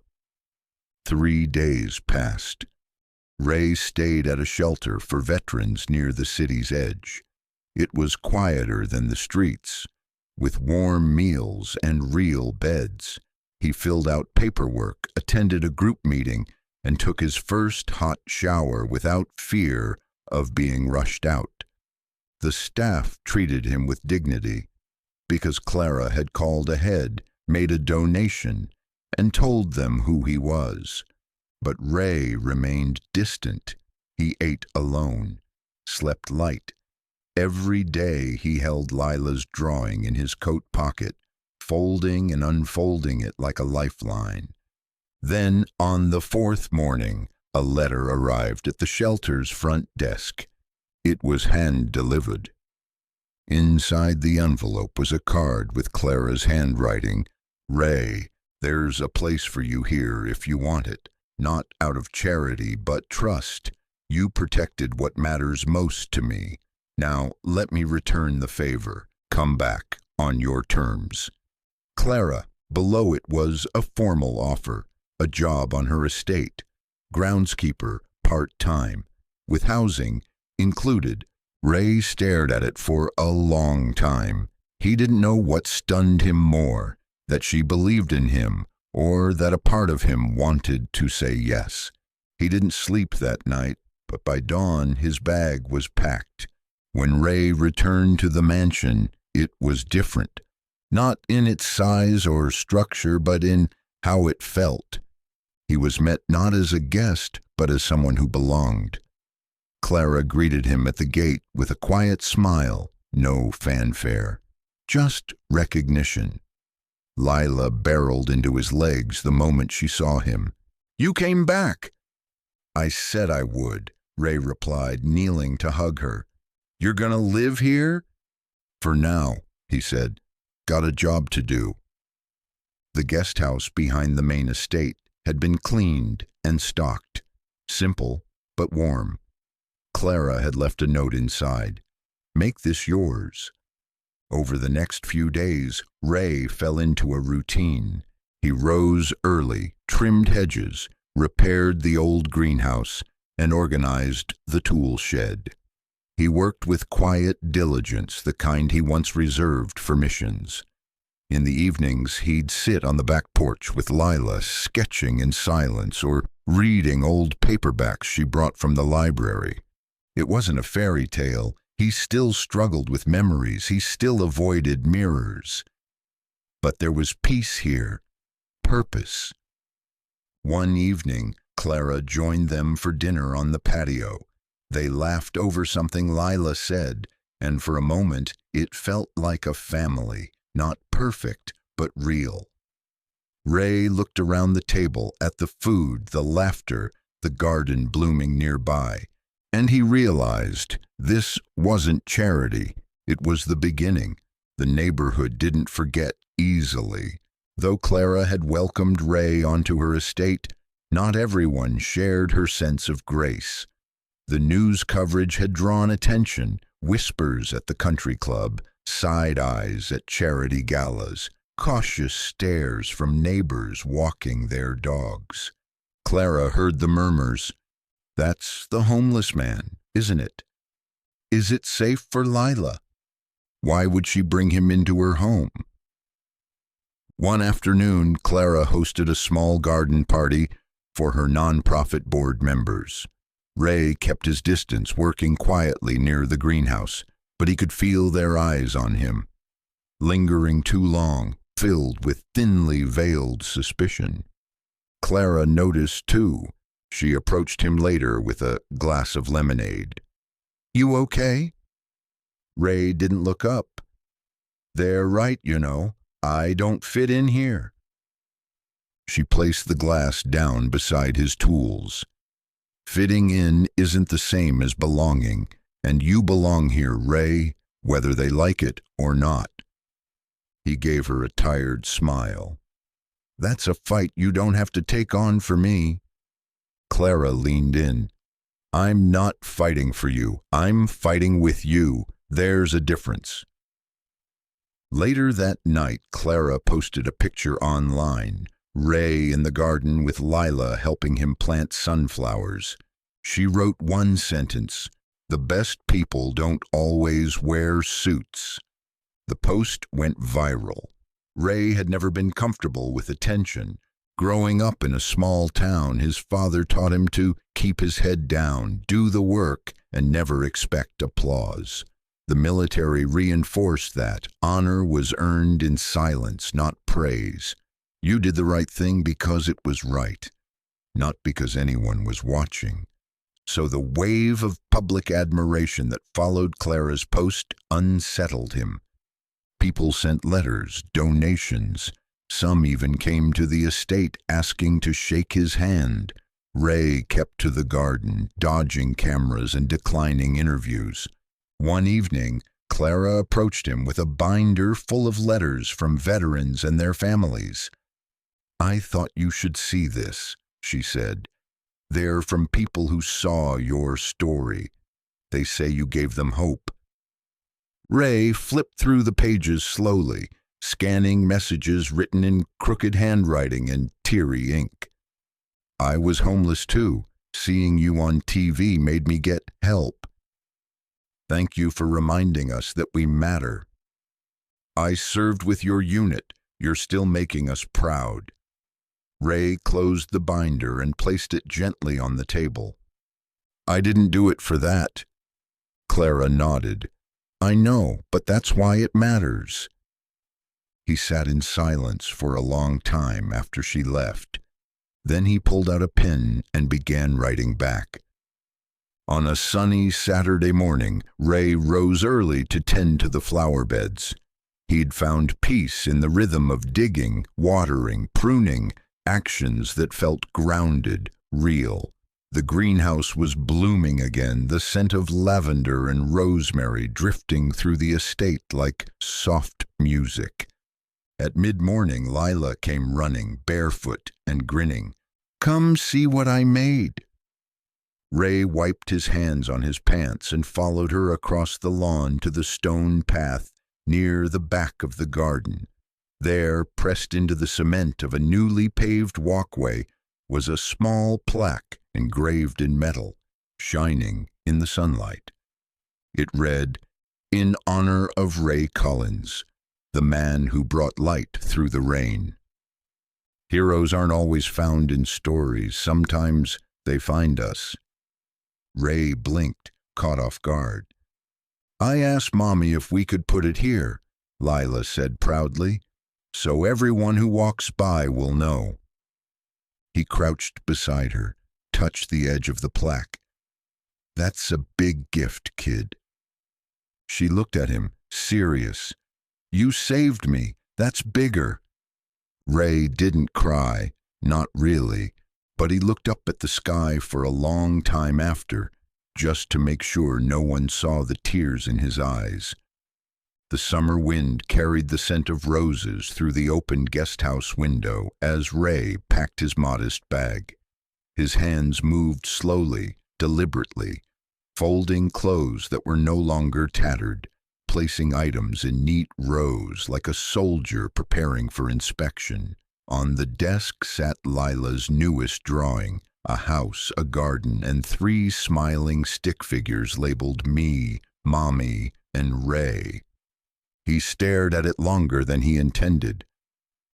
3 days passed. Ray stayed at a shelter for veterans near the city's edge. It was quieter than the streets, with warm meals and real beds. He filled out paperwork, attended a group meeting, and took his first hot shower without fear of being rushed out. The staff treated him with dignity, because Clara had called ahead, made a donation, and told them who he was. But Ray remained distant. He ate alone, slept light. Every day he held Lila's drawing in his coat pocket, folding and unfolding it like a lifeline. Then, on the 4th morning, a letter arrived at the shelter's front desk. It was hand-delivered. Inside the envelope was a card with Clara's handwriting. "Ray, there's a place for you here if you want it. Not out of charity, but trust. You protected what matters most to me. Now let me return the favor. Come back on your terms." Clara. Below it was a formal offer, a job on her estate, groundskeeper, part-time, with housing included. Ray stared at it for a long time. He didn't know what stunned him more, that she believed in him, or that a part of him wanted to say yes. He didn't sleep that night, but by dawn his bag was packed. When Ray returned to the mansion, it was different. Not in its size or structure, but in how it felt. He was met not as a guest, but as someone who belonged. Clara greeted him at the gate with a quiet smile, no fanfare, just recognition. Lila barreled into his legs the moment she saw him. "You came back." "I said I would," Ray replied, kneeling to hug her. "You're gonna live here?" "For now," he said. "Got a job to do." The guest house behind the main estate had been cleaned and stocked, simple but warm. Clara had left a note inside. "Make this yours." Over the next few days, Ray fell into a routine. He rose early, trimmed hedges, repaired the old greenhouse, and organized the tool shed. He worked with quiet diligence, the kind he once reserved for missions. In the evenings, he'd sit on the back porch with Lila, sketching in silence or reading old paperbacks she brought from the library. It wasn't a fairy tale. He still struggled with memories. He still avoided mirrors. But there was peace here, purpose. One evening, Clara joined them for dinner on the patio. They laughed over something Lila said, and for a moment it felt like a family, not perfect, but real. Ray looked around the table at the food, the laughter, the garden blooming nearby, and he realized this wasn't charity. It was the beginning. The neighborhood didn't forget easily. Though Clara had welcomed Ray onto her estate, not everyone shared her sense of grace. The news coverage had drawn attention, whispers at the country club, side eyes at charity galas, cautious stares from neighbors walking their dogs. Clara heard the murmurs. "That's the homeless man, isn't it? Is it safe for Lila? Why would she bring him into her home?" One afternoon, Clara hosted a small garden party for her nonprofit board members. Ray kept his distance, working quietly near the greenhouse, but he could feel their eyes on him, lingering too long, filled with thinly veiled suspicion. Clara noticed too. She approached him later with a glass of lemonade. "You okay?" Ray didn't look up. "They're right, you know. I don't fit in here." She placed the glass down beside his tools. "Fitting in isn't the same as belonging, and you belong here, Ray, whether they like it or not." He gave her a tired smile. "That's a fight you don't have to take on for me." Clara leaned in. "I'm not fighting for you. I'm fighting with you. There's a difference." Later that night, Clara posted a picture online. Ray in the garden with Lila helping him plant sunflowers. She wrote one sentence: "The best people don't always wear suits." The post went viral. Ray had never been comfortable with attention. Growing up in a small town, his father taught him to keep his head down, do the work, and never expect applause. The military reinforced that honor was earned in silence, not praise. You did the right thing because it was right, not because anyone was watching. So the wave of public admiration that followed Clara's post unsettled him. People sent letters, donations. Some even came to the estate asking to shake his hand. Ray kept to the garden, dodging cameras and declining interviews. One evening, Clara approached him with a binder full of letters from veterans and their families. "I thought you should see this," she said. "They're from people who saw your story. They say you gave them hope." Ray flipped through the pages slowly, scanning messages written in crooked handwriting and teary ink. "I was homeless too. Seeing you on TV made me get help. Thank you for reminding us that we matter. I served with your unit. You're still making us proud." Ray closed the binder and placed it gently on the table. "I didn't do it for that." Clara nodded. "I know, but that's why it matters." He sat in silence for a long time after she left. Then he pulled out a pen and began writing back. On a sunny Saturday morning, Ray rose early to tend to the flower beds. He'd found peace in the rhythm of digging, watering, pruning, actions that felt grounded, real. The greenhouse was blooming again, the scent of lavender and rosemary drifting through the estate like soft music. At mid-morning, Lila came running, barefoot and grinning. "Come see what I made." Ray wiped his hands on his pants and followed her across the lawn to the stone path near the back of the garden. There, pressed into the cement of a newly paved walkway, was a small plaque engraved in metal, shining in the sunlight. It read, "In honor of Ray Collins, the man who brought light through the rain." Heroes aren't always found in stories. Sometimes they find us. Ray blinked, caught off guard. "I asked Mommy if we could put it here," Lila said proudly, "so everyone who walks by will know." He crouched beside her, touched the edge of the plaque. "That's a big gift, kid." She looked at him, serious. "You saved me. That's bigger." Ray didn't cry, not really, but he looked up at the sky for a long time after, just to make sure no one saw the tears in his eyes. The summer wind carried the scent of roses through the open guest-house window as Ray packed his modest bag. His hands moved slowly, deliberately, folding clothes that were no longer tattered, placing items in neat rows like a soldier preparing for inspection. On the desk sat Lila's newest drawing, a house, a garden, and 3 smiling stick figures labeled me, Mommy, and Ray. He stared at it longer than he intended.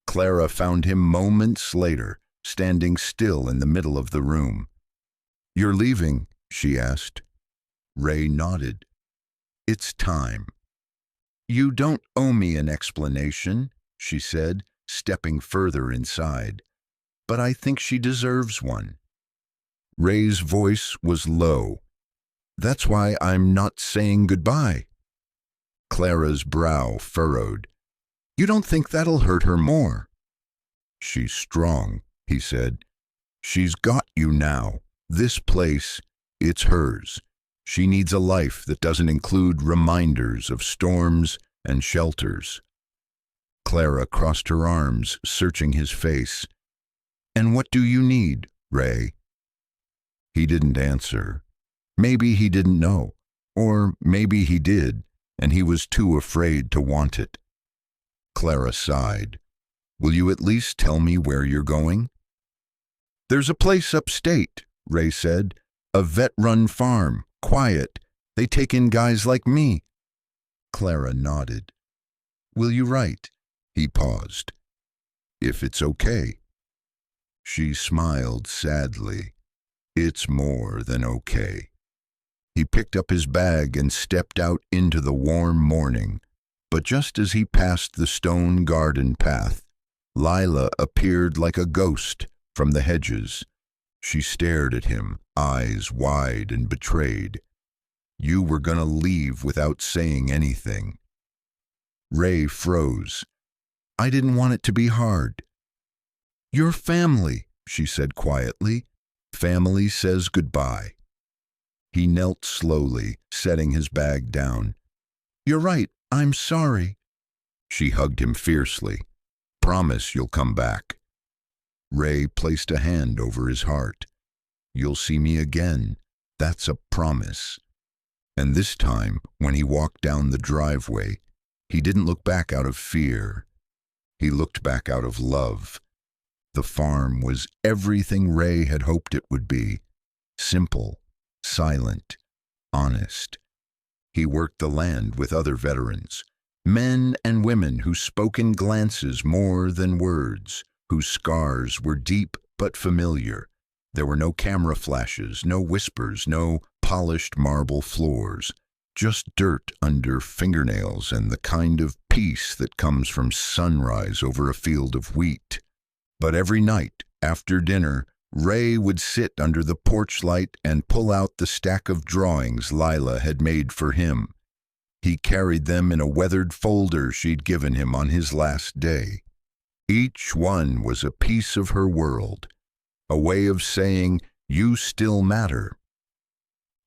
Clara found him moments later, standing still in the middle of the room. "You're leaving?" she asked. Ray nodded. "It's time." "You don't owe me an explanation," she said, stepping further inside. "But I think she deserves one." Ray's voice was low. "That's why I'm not saying goodbye." Clara's brow furrowed. "You don't think that'll hurt her more?" "She's strong," he said. "She's got you now. This place, it's hers. She needs a life that doesn't include reminders of storms and shelters." Clara crossed her arms, searching his face. "And what do you need, Ray?" He didn't answer. Maybe he didn't know, or maybe he did, and he was too afraid to want it. Clara sighed. "Will you at least tell me where you're going?" "There's a place upstate," Ray said. "A vet-run farm, quiet. They take in guys like me." Clara nodded. "Will you write?" He paused. "If it's okay." She smiled sadly. "It's more than okay." He picked up his bag and stepped out into the warm morning. But just as he passed the stone garden path, Lila appeared like a ghost from the hedges. She stared at him, eyes wide and betrayed. "You were gonna leave without saying anything." Ray froze. "I didn't want it to be hard." "Your family," she said quietly. "Family says goodbye." He knelt slowly, setting his bag down. "You're right, I'm sorry." She hugged him fiercely. "Promise you'll come back." Ray placed a hand over his heart. "You'll see me again. That's a promise." And this time, when he walked down the driveway, he didn't look back out of fear. He looked back out of love. The farm was everything Ray had hoped it would be. Simple, silent, honest. He worked the land with other veterans, men and women who spoke in glances more than words, whose scars were deep but familiar. There were no camera flashes, no whispers, no polished marble floors, just dirt under fingernails and the kind of peace that comes from sunrise over a field of wheat. But every night, after dinner, Ray would sit under the porch light and pull out the stack of drawings Lila had made for him. He carried them in a weathered folder she'd given him on his last day. Each one was a piece of her world, a way of saying, "You still matter."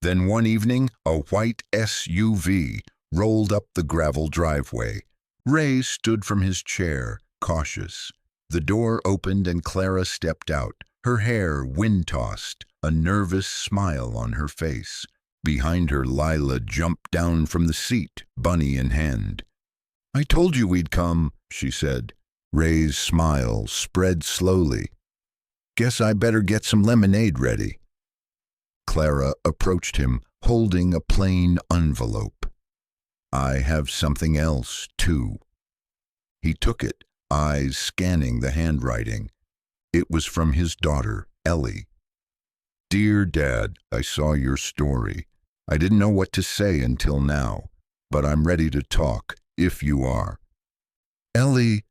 Then one evening, a white SUV rolled up the gravel driveway. Ray stood from his chair, cautious. The door opened and Clara stepped out, her hair wind-tossed, a nervous smile on her face. Behind her, Lila jumped down from the seat, bunny in hand. "I told you we'd come," she said. Ray's smile spread slowly. "Guess I better get some lemonade ready." Clara approached him, holding a plain envelope. "I have something else, too." He took it, eyes scanning the handwriting. It was from his daughter, Ellie. "Dear Dad, I saw your story. I didn't know what to say until now, but I'm ready to talk, if you are." "Ellie."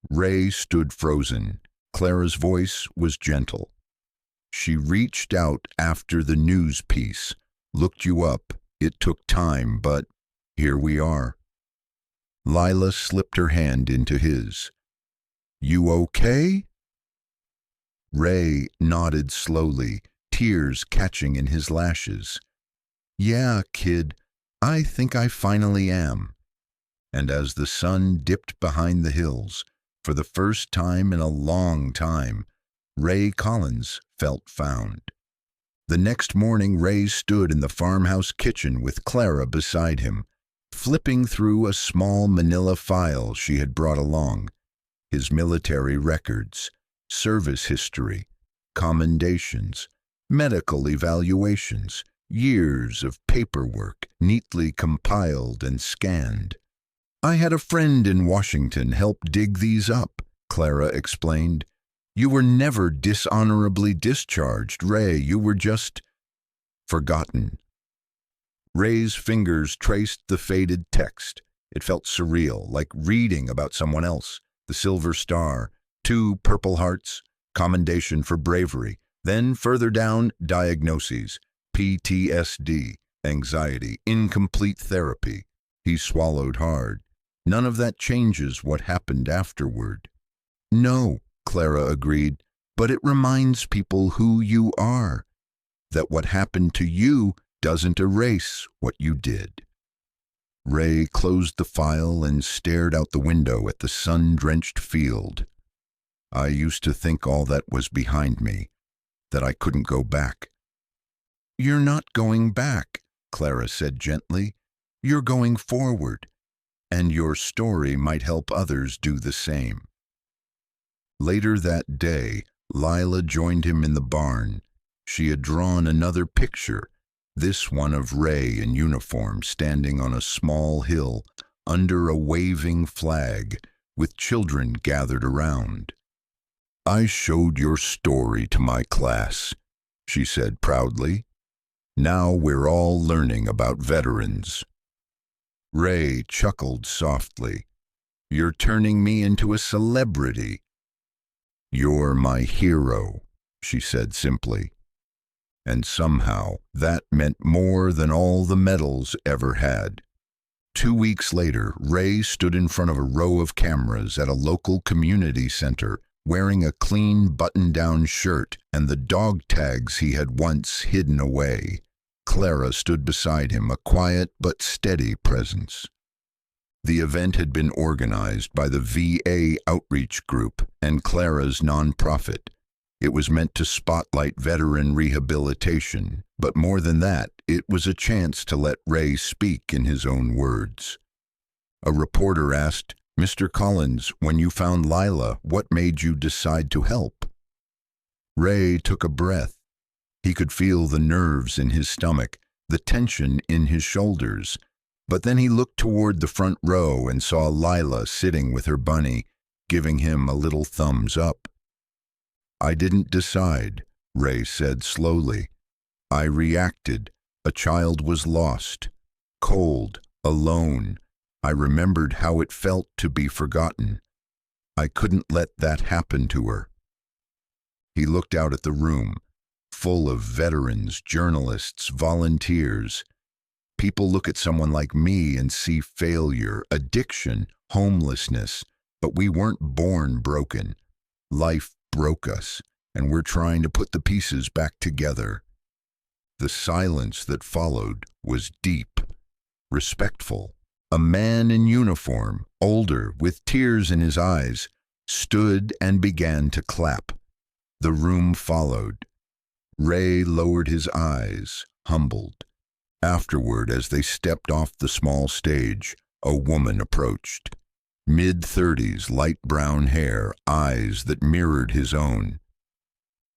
Ray stood frozen. Clara's voice was gentle. "She reached out after the news piece, looked you up. It took time, but here we are." Lila slipped her hand into his. "You okay?" Ray nodded slowly, tears catching in his lashes. "Yeah, kid, I think I finally am." And as the sun dipped behind the hills, for the first time in a long time, Ray Collins felt found. The next morning, Ray stood in the farmhouse kitchen with Clara beside him, flipping through a small manila file she had brought along. His military records, service history, commendations, medical evaluations, years of paperwork neatly compiled and scanned. "I had a friend in Washington help dig these up," Clara explained. "You were never dishonorably discharged, Ray. You were just forgotten." Ray's fingers traced the faded text. It felt surreal, like reading about someone else. The Silver Star, 2 Purple Hearts, commendation for bravery. Then further down, diagnoses, PTSD, anxiety, incomplete therapy. He swallowed hard. None of that changes what happened afterward. "No," Clara agreed, "but it reminds people who you are, that what happened to you doesn't erase what you did." Ray closed the file and stared out the window at the sun-drenched field. "I used to think all that was behind me, that I couldn't go back." "You're not going back," Clara said gently. "You're going forward, and your story might help others do the same." Later that day, Lila joined him in the barn. She had drawn another picture, this one of Ray in uniform standing on a small hill under a waving flag with children gathered around. "I showed your story to my class," she said proudly. "Now we're all learning about veterans." Ray chuckled softly. "You're turning me into a celebrity." "You're my hero," she said simply. And somehow that meant more than all the medals ever had. 2 weeks later, Ray stood in front of a row of cameras at a local community center, wearing a clean button-down shirt and the dog tags he had once hidden away. Clara stood beside him, a quiet but steady presence. The event had been organized by the VA Outreach Group and Clara's nonprofit. It was meant to spotlight veteran rehabilitation, but more than that, it was a chance to let Ray speak in his own words. A reporter asked, "Mr. Collins, when you found Lila, what made you decide to help?" Ray took a breath. He could feel the nerves in his stomach, the tension in his shoulders. But then he looked toward the front row and saw Lila sitting with her bunny, giving him a little thumbs up. "I didn't decide," Ray said slowly. "I reacted. A child was lost, cold, alone. I remembered how it felt to be forgotten. I couldn't let that happen to her." He looked out at the room, full of veterans, journalists, volunteers. People look at someone like me and see failure, addiction, homelessness, but we weren't born broken. Life broke us, and we're trying to put the pieces back together. The silence that followed was deep, respectful. A man in uniform, older, with tears in his eyes, stood and began to clap. The room followed. Ray lowered his eyes, humbled. Afterward, as they stepped off the small stage, a woman approached. Mid-30s, light brown hair, eyes that mirrored his own.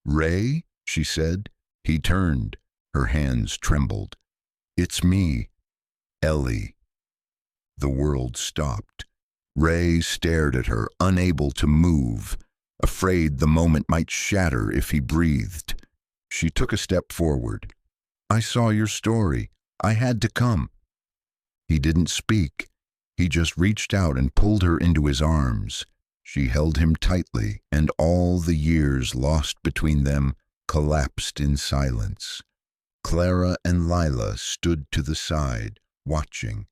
"Ray?" she said. He turned. Her hands trembled. "It's me, Ellie." The world stopped. Ray stared at her, unable to move, afraid the moment might shatter if he breathed. She took a step forward. "I saw your story. I had to come." He didn't speak. He just reached out and pulled her into his arms. She held him tightly, and all the years lost between them collapsed in silence. Clara and Lila stood to the side, watching.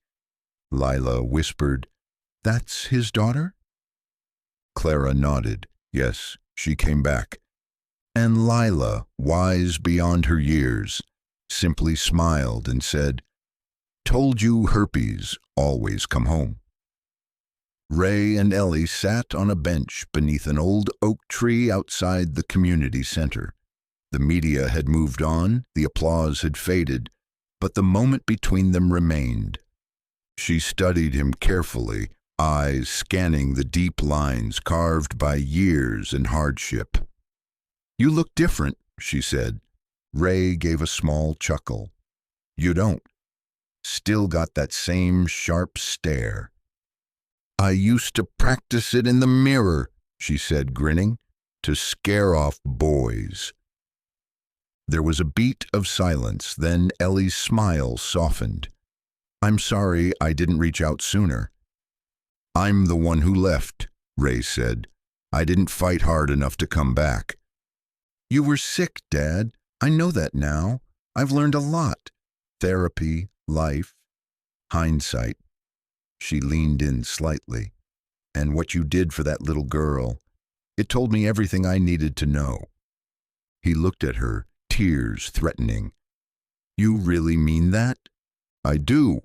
Lila whispered, "That's his daughter?" Clara nodded. Yes, she came back. And Lila, wise beyond her years, simply smiled and said, "Told you herpes always come home." Ray and Ellie sat on a bench beneath an old oak tree outside the community center. The media had moved on, the applause had faded, but the moment between them remained. She studied him carefully, eyes scanning the deep lines carved by years and hardship. "You look different," she said. Ray gave a small chuckle. "You don't. Still got that same sharp stare." "I used to practice it in the mirror," she said, grinning, "to scare off boys." There was a beat of silence, then Ellie's smile softened. "I'm sorry I didn't reach out sooner." "I'm the one who left," Ray said. "I didn't fight hard enough to come back." "You were sick, Dad. I know that now. I've learned a lot. Therapy, life, hindsight." She leaned in slightly. "And what you did for that little girl, it told me everything I needed to know." He looked at her, tears threatening. "You really mean that?" "I do."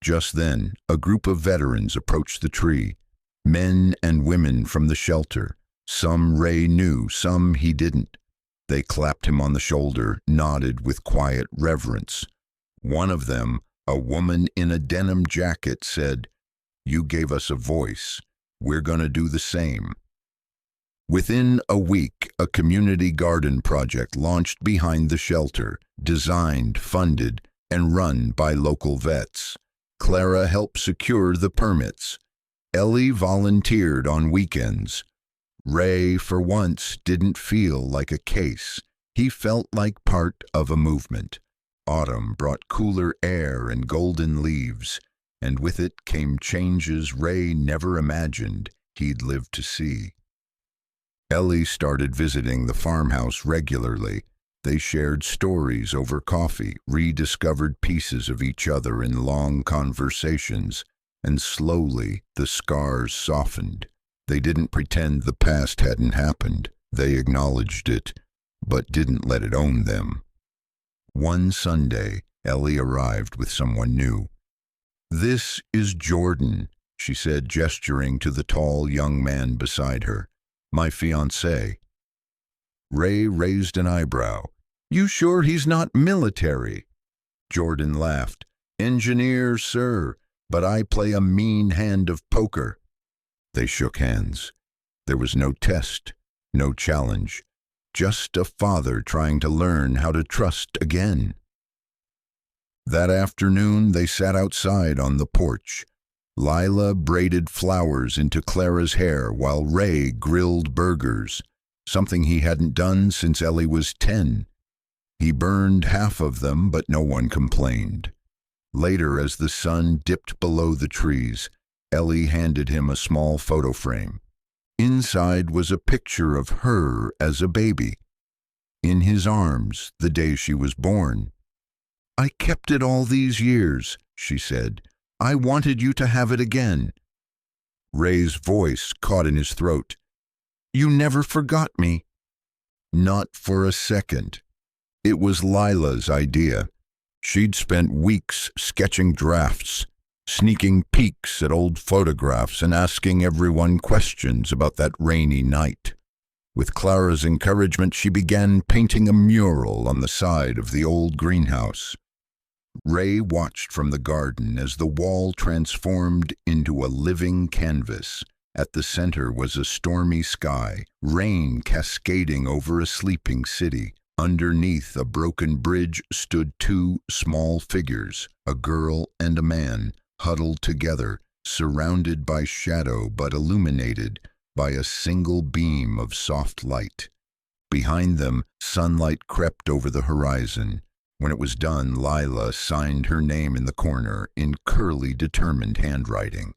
Just then, a group of veterans approached the tree, men and women from the shelter. Some Ray knew, some he didn't. They clapped him on the shoulder, nodded with quiet reverence. One of them, a woman in a denim jacket, said, "You gave us a voice. We're going to do the same." Within a week, a community garden project launched behind the shelter, designed, funded, and run by local vets. Clara helped secure the permits. Ellie volunteered on weekends. Ray, for once, didn't feel like a case. He felt like part of a movement. Autumn brought cooler air and golden leaves, and with it came changes Ray never imagined he'd live to see. Ellie started visiting the farmhouse regularly. They shared stories over coffee, rediscovered pieces of each other in long conversations, and slowly the scars softened. They didn't pretend the past hadn't happened. They acknowledged it, but didn't let it own them. One Sunday, Ellie arrived with someone new. "This is Jordan," she said, gesturing to the tall young man beside her. "My fiancé." Ray raised an eyebrow. "You sure he's not military?" Jordan laughed. "Engineer, sir, but I play a mean hand of poker." They shook hands. There was no test, no challenge, just a father trying to learn how to trust again. That afternoon, they sat outside on the porch. Lila braided flowers into Clara's hair while Ray grilled burgers, something he hadn't done since Ellie was 10. He burned half of them, but no one complained. Later, as the sun dipped below the trees, Ellie handed him a small photo frame. Inside was a picture of her as a baby, in his arms the day she was born. "I kept it all these years," she said. "I wanted you to have it again." Ray's voice caught in his throat. "You never forgot me." Not for a second. It was Lila's idea. She'd spent weeks sketching drafts, sneaking peeks at old photographs and asking everyone questions about that rainy night. With Clara's encouragement, she began painting a mural on the side of the old greenhouse. Ray watched from the garden as the wall transformed into a living canvas. At the center was a stormy sky, rain cascading over a sleeping city. Underneath a broken bridge stood two small figures, a girl and a man, huddled together, surrounded by shadow but illuminated by a single beam of soft light. Behind them, sunlight crept over the horizon. When it was done, Lila signed her name in the corner in curly, determined handwriting.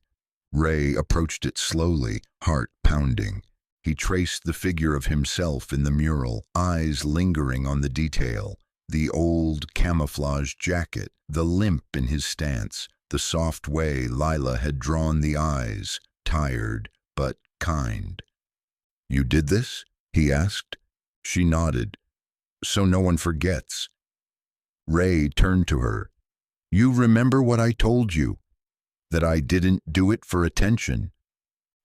Ray approached it slowly, heart pounding. He traced the figure of himself in the mural, eyes lingering on the detail, the old camouflage jacket, the limp in his stance, the soft way Lila had drawn the eyes, tired but kind. "You did this?" he asked. She nodded. "So no one forgets." Ray turned to her. "You remember what I told you? That I didn't do it for attention?"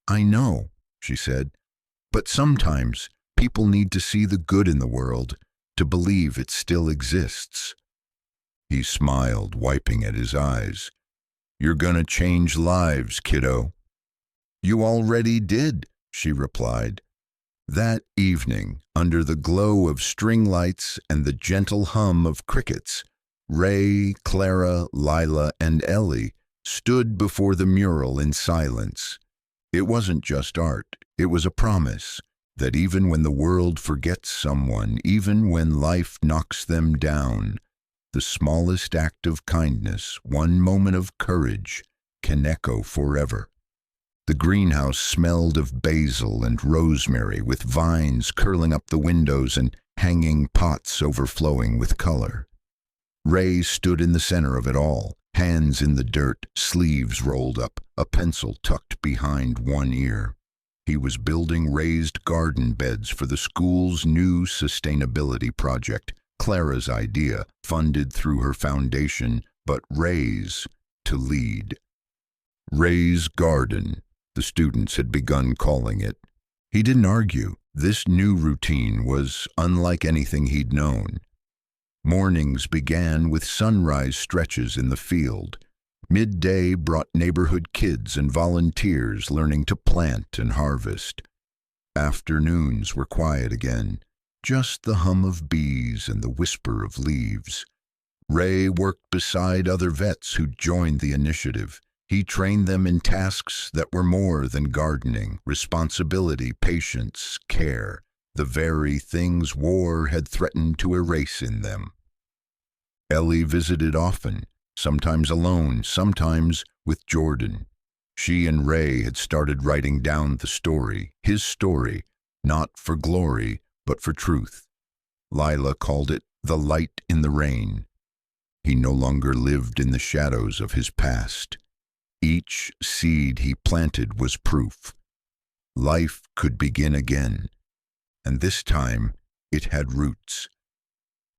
"I know," she said. "But sometimes people need to see the good in the world. to believe it still exists. He smiled, wiping at his eyes. "You're gonna change lives, kiddo." "You already did," she replied. That evening, under the glow of string lights and the gentle hum of crickets, Ray, Clara, Lila, and Ellie stood before the mural in silence. It wasn't just art, it was a promise that even when the world forgets someone, even when life knocks them down, the smallest act of kindness, one moment of courage, can echo forever. The greenhouse smelled of basil and rosemary, with vines curling up the windows and hanging pots overflowing with color. Ray stood in the center of it all, hands in the dirt, sleeves rolled up, a pencil tucked behind one ear. He was building raised garden beds for the school's new sustainability project, Clara's idea, funded through her foundation, but Ray's to lead. Ray's Garden, the students had begun calling it. He didn't argue. This new routine was unlike anything he'd known. Mornings began with sunrise stretches in the field. Midday brought neighborhood kids and volunteers learning to plant and harvest. Afternoons were quiet again, just the hum of bees and the whisper of leaves. Ray worked beside other vets who'd joined the initiative. He trained them in tasks that were more than gardening: responsibility, patience, care, the very things war had threatened to erase in them. Ellie visited often, sometimes alone, sometimes with Jordan. She and Ray had started writing down the story, his story, not for glory, but for truth. Lila called it the light in the rain. He no longer lived in the shadows of his past. Each seed he planted was proof. Life could begin again, and this time it had roots.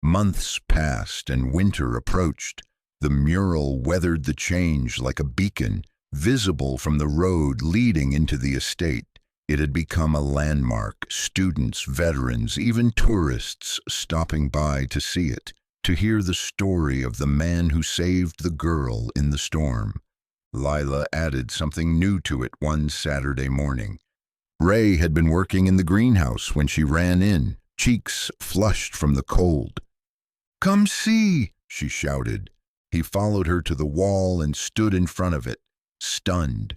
Months passed and winter approached. The mural weathered the change like a beacon, visible from the road leading into the estate. It had become a landmark, students, veterans, even tourists stopping by to see it, to hear the story of the man who saved the girl in the storm. Lila added something new to it one Saturday morning. Ray had been working in the greenhouse when she ran in, cheeks flushed from the cold. "Come see," she shouted. He followed her to the wall and stood in front of it, stunned.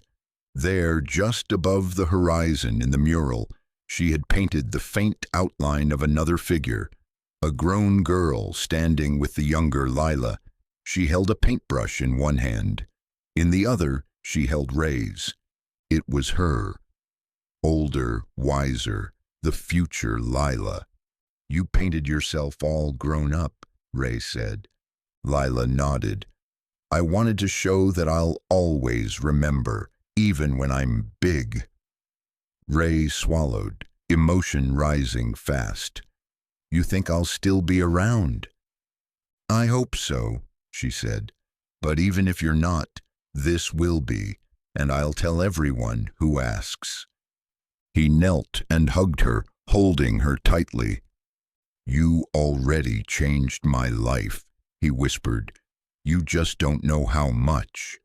There, just above the horizon in the mural, she had painted the faint outline of another figure, a grown girl standing with the younger Lila. She held a paintbrush in one hand. In the other, she held Ray's. It was her. Older, wiser, the future Lila. "You painted yourself all grown up," Ray said. Lila nodded. "I wanted to show that I'll always remember, even when I'm big." Ray swallowed, emotion rising fast. "You think I'll still be around?" "I hope so," she said. "But even if you're not, this will be, and I'll tell everyone who asks." He knelt and hugged her, holding her tightly. "You already changed my life," he whispered. "You just don't know how much."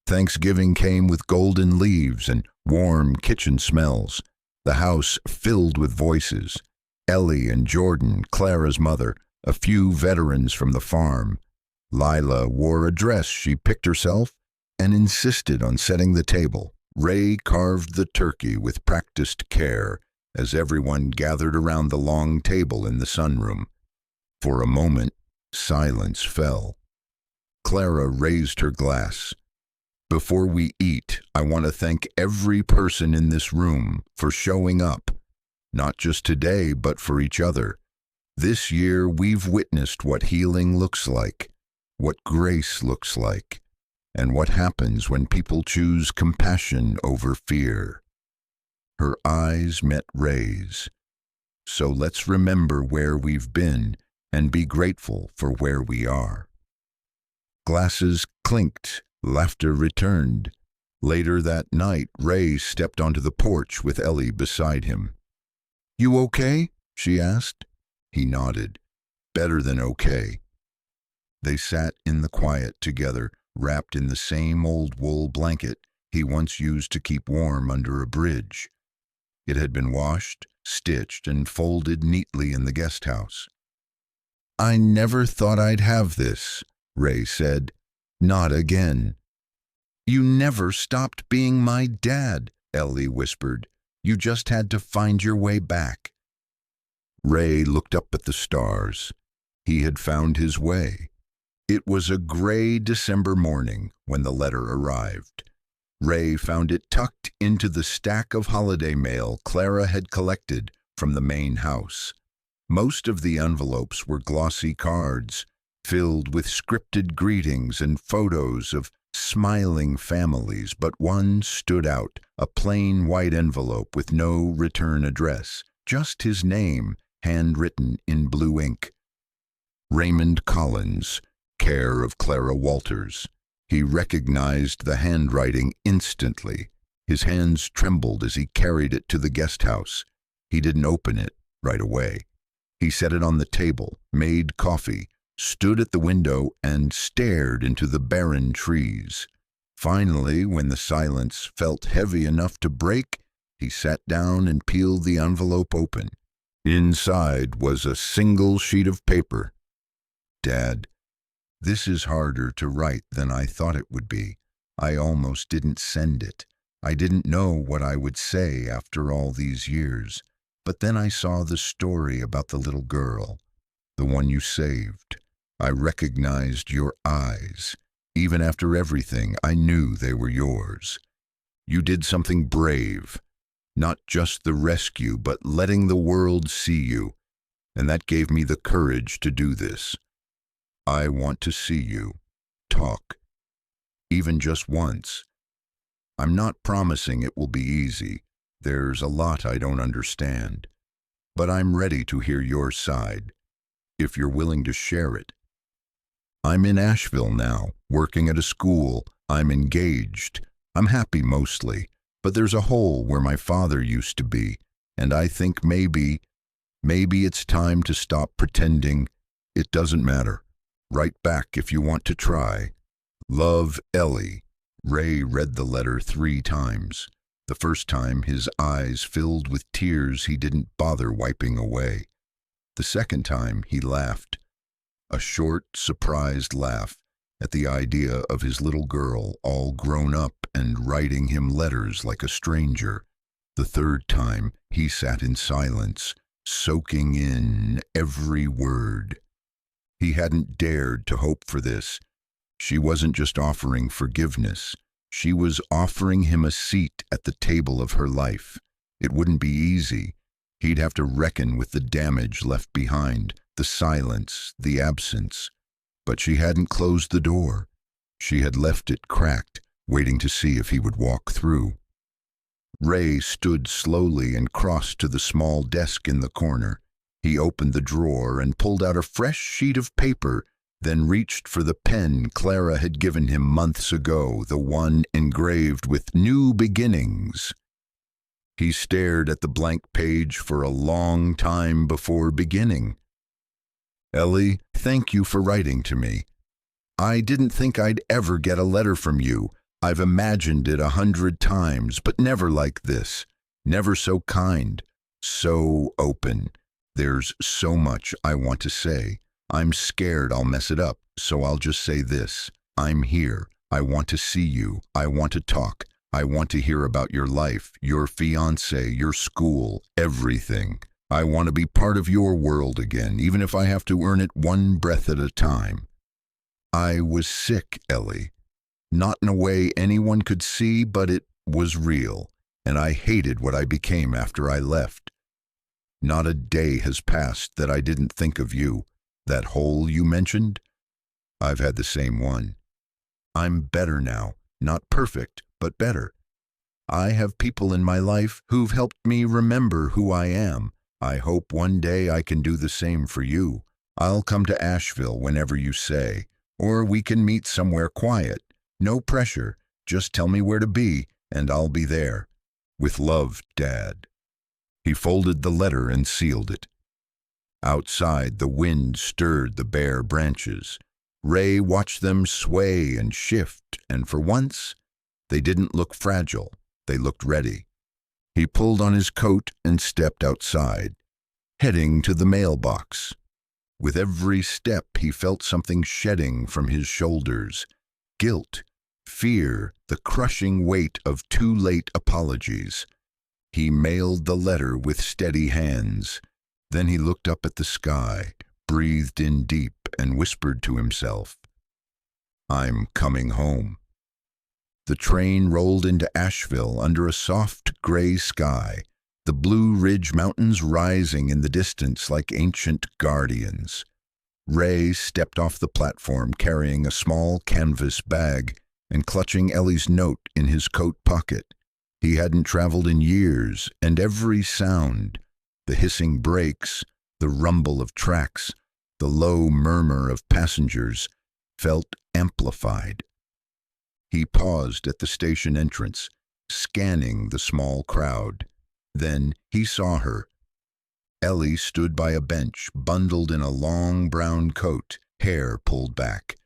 Thanksgiving came with golden leaves and warm kitchen smells. The house filled with voices. Ellie and Jordan, Clara's mother, a few veterans from the farm. Lila wore a dress she picked herself and insisted on setting the table. Ray carved the turkey with practiced care as everyone gathered around the long table in the sunroom. For a moment, silence fell. Clara raised her glass. "Before we eat, I want to thank every person in this room for showing up, not just today, but for each other. This year, we've witnessed what healing looks like, what grace looks like, and what happens when people choose compassion over fear." Her eyes met Ray's. "So let's remember where we've been and be grateful for where we are." Glasses clinked, laughter returned. Later that night, Ray stepped onto the porch with Ellie beside him. "You okay?" she asked. He nodded. Better than okay. They sat in the quiet together, wrapped in the same old wool blanket he once used to keep warm under a bridge. It had been washed, stitched, and folded neatly in the guest house. "I never thought I'd have this," Ray said. "Not again." "You never stopped being my dad," Ellie whispered. "You just had to find your way back." Ray looked up at the stars. He had found his way. It was a gray December morning when the letter arrived. Ray found it tucked into the stack of holiday mail Clara had collected from the main house. Most of the envelopes were glossy cards, filled with scripted greetings and photos of smiling families, but one stood out, a plain white envelope with no return address, just his name, handwritten in blue ink. Raymond Collins, care of Clara Walters. He recognized the handwriting instantly. His hands trembled as he carried it to the guest house. He didn't open it right away. He set it on the table, made coffee, stood at the window, and stared into the barren trees. Finally, when the silence felt heavy enough to break, he sat down and peeled the envelope open. Inside was a single sheet of paper. "Dad, this is harder to write than I thought it would be. I almost didn't send it. I didn't know what I would say after all these years. But then I saw the story about the little girl, the one you saved. I recognized your eyes. Even after everything, I knew they were yours. You did something brave. Not just the rescue, but letting the world see you. And that gave me the courage to do this. I want to see you. Talk. Even just once. I'm not promising it will be easy. There's a lot I don't understand. But I'm ready to hear your side, if you're willing to share it. I'm in Asheville now, working at a school. I'm engaged. I'm happy mostly, but there's a hole where my father used to be, and I think maybe it's time to stop pretending. It doesn't matter. Write back if you want to try. Love, Ellie. Ray read the letter 3 times. The first time, his eyes filled with tears he didn't bother wiping away. The second time, he laughed. A short, surprised laugh at the idea of his little girl all grown up and writing him letters like a stranger. The third time, he sat in silence, soaking in every word. He hadn't dared to hope for this. She wasn't just offering forgiveness. She was offering him a seat at the table of her life. It wouldn't be easy. He'd have to reckon with the damage left behind, the silence, the absence. But she hadn't closed the door. She had left it cracked, waiting to see if he would walk through. Ray stood slowly and crossed to the small desk in the corner. He opened the drawer and pulled out a fresh sheet of paper, then reached for the pen Clara had given him months ago, the one engraved with "New Beginnings." He stared at the blank page for a long time before beginning. "Ellie, thank you for writing to me. I didn't think I'd ever get a letter from you. I've imagined it 100 times, but never like this. Never so kind, so open. There's so much I want to say. I'm scared I'll mess it up, so I'll just say this. I'm here. I want to see you. I want to talk. I want to hear about your life, your fiancé, your school, everything. I want to be part of your world again, even if I have to earn it one breath at a time. I was sick, Ellie. Not in a way anyone could see, but it was real, and I hated what I became after I left. Not a day has passed that I didn't think of you. That hole you mentioned? I've had the same one. I'm better now. Not perfect, but better. I have people in my life who've helped me remember who I am. I hope one day I can do the same for you. I'll come to Asheville whenever you say, or we can meet somewhere quiet. No pressure. Just tell me where to be, and I'll be there. With love, Dad. He folded the letter and sealed it. Outside, the wind stirred the bare branches. Ray watched them sway and shift, and for once, they didn't look fragile. They looked ready. He pulled on his coat and stepped outside, heading to the mailbox. With every step, he felt something shedding from his shoulders. Guilt, fear, the crushing weight of too late apologies. He mailed the letter with steady hands. Then he looked up at the sky, breathed in deep, and whispered to himself, "I'm coming home." The train rolled into Asheville under a soft gray sky, the Blue Ridge Mountains rising in the distance like ancient guardians. Ray stepped off the platform carrying a small canvas bag and clutching Ellie's note in his coat pocket. He hadn't traveled in years, and every sound, the hissing brakes, the rumble of tracks, the low murmur of passengers, felt amplified. He paused at the station entrance, scanning the small crowd. Then he saw her. Ellie stood by a bench, bundled in a long brown coat, hair pulled back.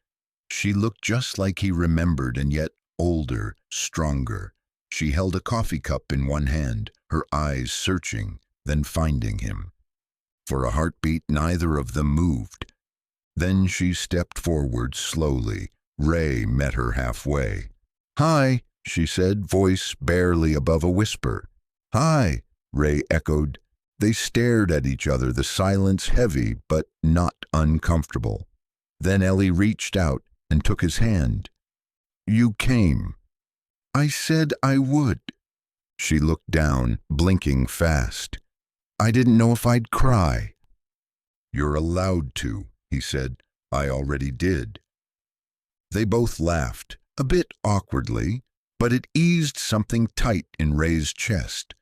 She looked just like he remembered, and yet older, stronger. She held a coffee cup in one hand, her eyes searching, then finding him. For a heartbeat, neither of them moved. Then she stepped forward slowly. Ray met her halfway. "Hi," she said, voice barely above a whisper. "Hi," Ray echoed. They stared at each other, the silence heavy but not uncomfortable. Then Ellie reached out and took his hand. "You came." "I said I would." She looked down, blinking fast. "I didn't know if I'd cry." "You're allowed to," he said. "I already did." They both laughed, a bit awkwardly, but it eased something tight in Ray's chest.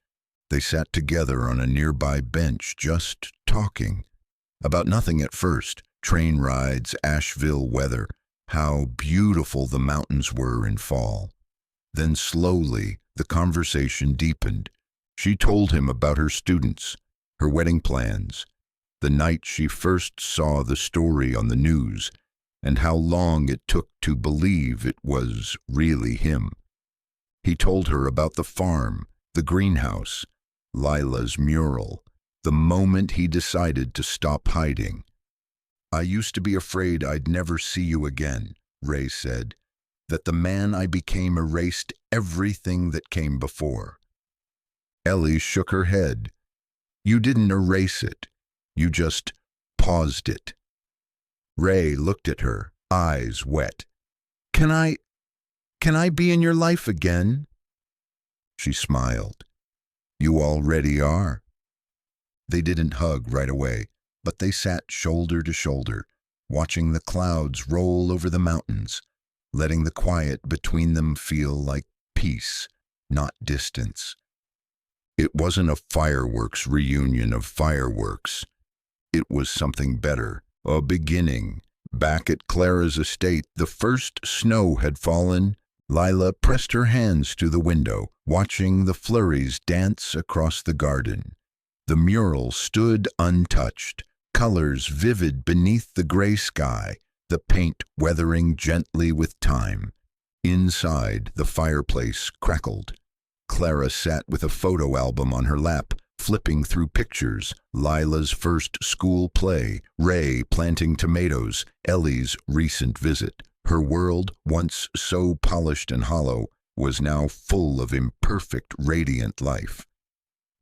They sat together on a nearby bench, just talking. About nothing at first, train rides, Asheville weather, how beautiful the mountains were in fall. Then slowly, the conversation deepened. She told him about her students, her wedding plans, the night she first saw the story on the news, and how long it took to believe it was really him. He told her about the farm, the greenhouse, Lila's mural, the moment he decided to stop hiding. "I used to be afraid I'd never see you again," Ray said, "that the man I became erased everything that came before." Ellie shook her head. "You didn't erase it. You just paused it." Ray looked at her, eyes wet. Can I be in your life again?" She smiled. "You already are." They didn't hug right away, but they sat shoulder to shoulder, watching the clouds roll over the mountains, letting the quiet between them feel like peace, not distance. It wasn't a fireworks reunion of fireworks. It was something better, a beginning. Back at Clara's estate, the first snow had fallen. Lila pressed her hands to the window, watching the flurries dance across the garden. The mural stood untouched, colors vivid beneath the gray sky, the paint weathering gently with time. Inside, the fireplace crackled. Clara sat with a photo album on her lap, flipping through pictures. Lila's first school play, Ray planting tomatoes, Ellie's recent visit. Her world, once so polished and hollow, was now full of imperfect, radiant life.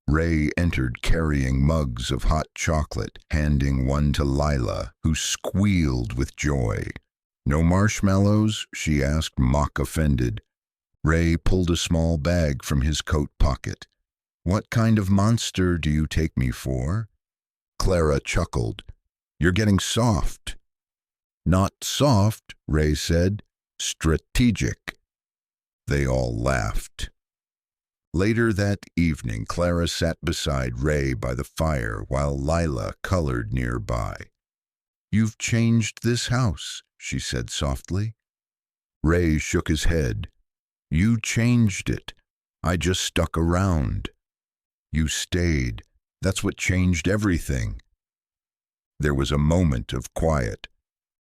Ray entered carrying mugs of hot chocolate, handing one to Lila, who squealed with joy. "No marshmallows?" she asked, mock-offended. Ray pulled a small bag from his coat pocket. "What kind of monster do you take me for?" Clara chuckled. "You're getting soft." "Not soft," Ray said. "Strategic." They all laughed. Later that evening, Clara sat beside Ray by the fire while Lila colored nearby. "You've changed this house," she said softly. Ray shook his head. "You changed it. I just stuck around." "You stayed. That's what changed everything." There was a moment of quiet.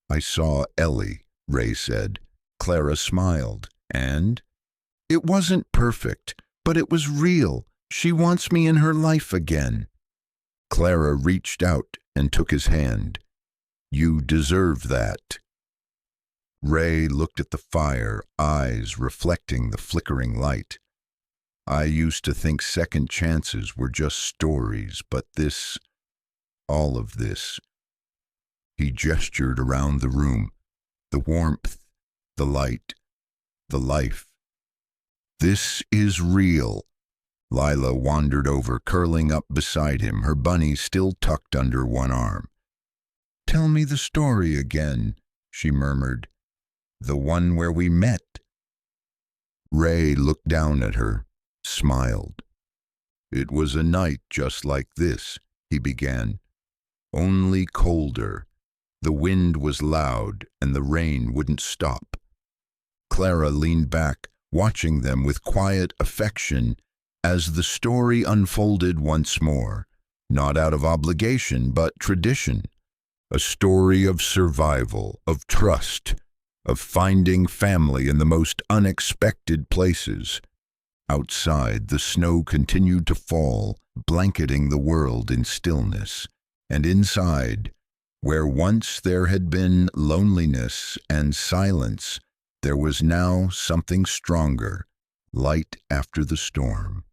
"I saw Ellie," Ray said. Clara smiled. "And?" "It wasn't perfect, but it was real. She wants me in her life again." Clara reached out and took his hand. "You deserve that." Ray looked at the fire, eyes reflecting the flickering light. "I used to think second chances were just stories, but this, all of this." He gestured around the room. The warmth, the light, the life. "This is real." Lila wandered over, curling up beside him, her bunny still tucked under one arm. "Tell me the story again," she murmured. "The one where we met." Ray looked down at her, smiled. "It was a night just like this," he began. "Only colder. The wind was loud and the rain wouldn't stop." Clara leaned back, watching them with quiet affection as the story unfolded once more, not out of obligation but tradition. A story of survival, of trust, of finding family in the most unexpected places. Outside, the snow continued to fall, blanketing the world in stillness. And inside, where once there had been loneliness and silence, there was now something stronger, light after the storm.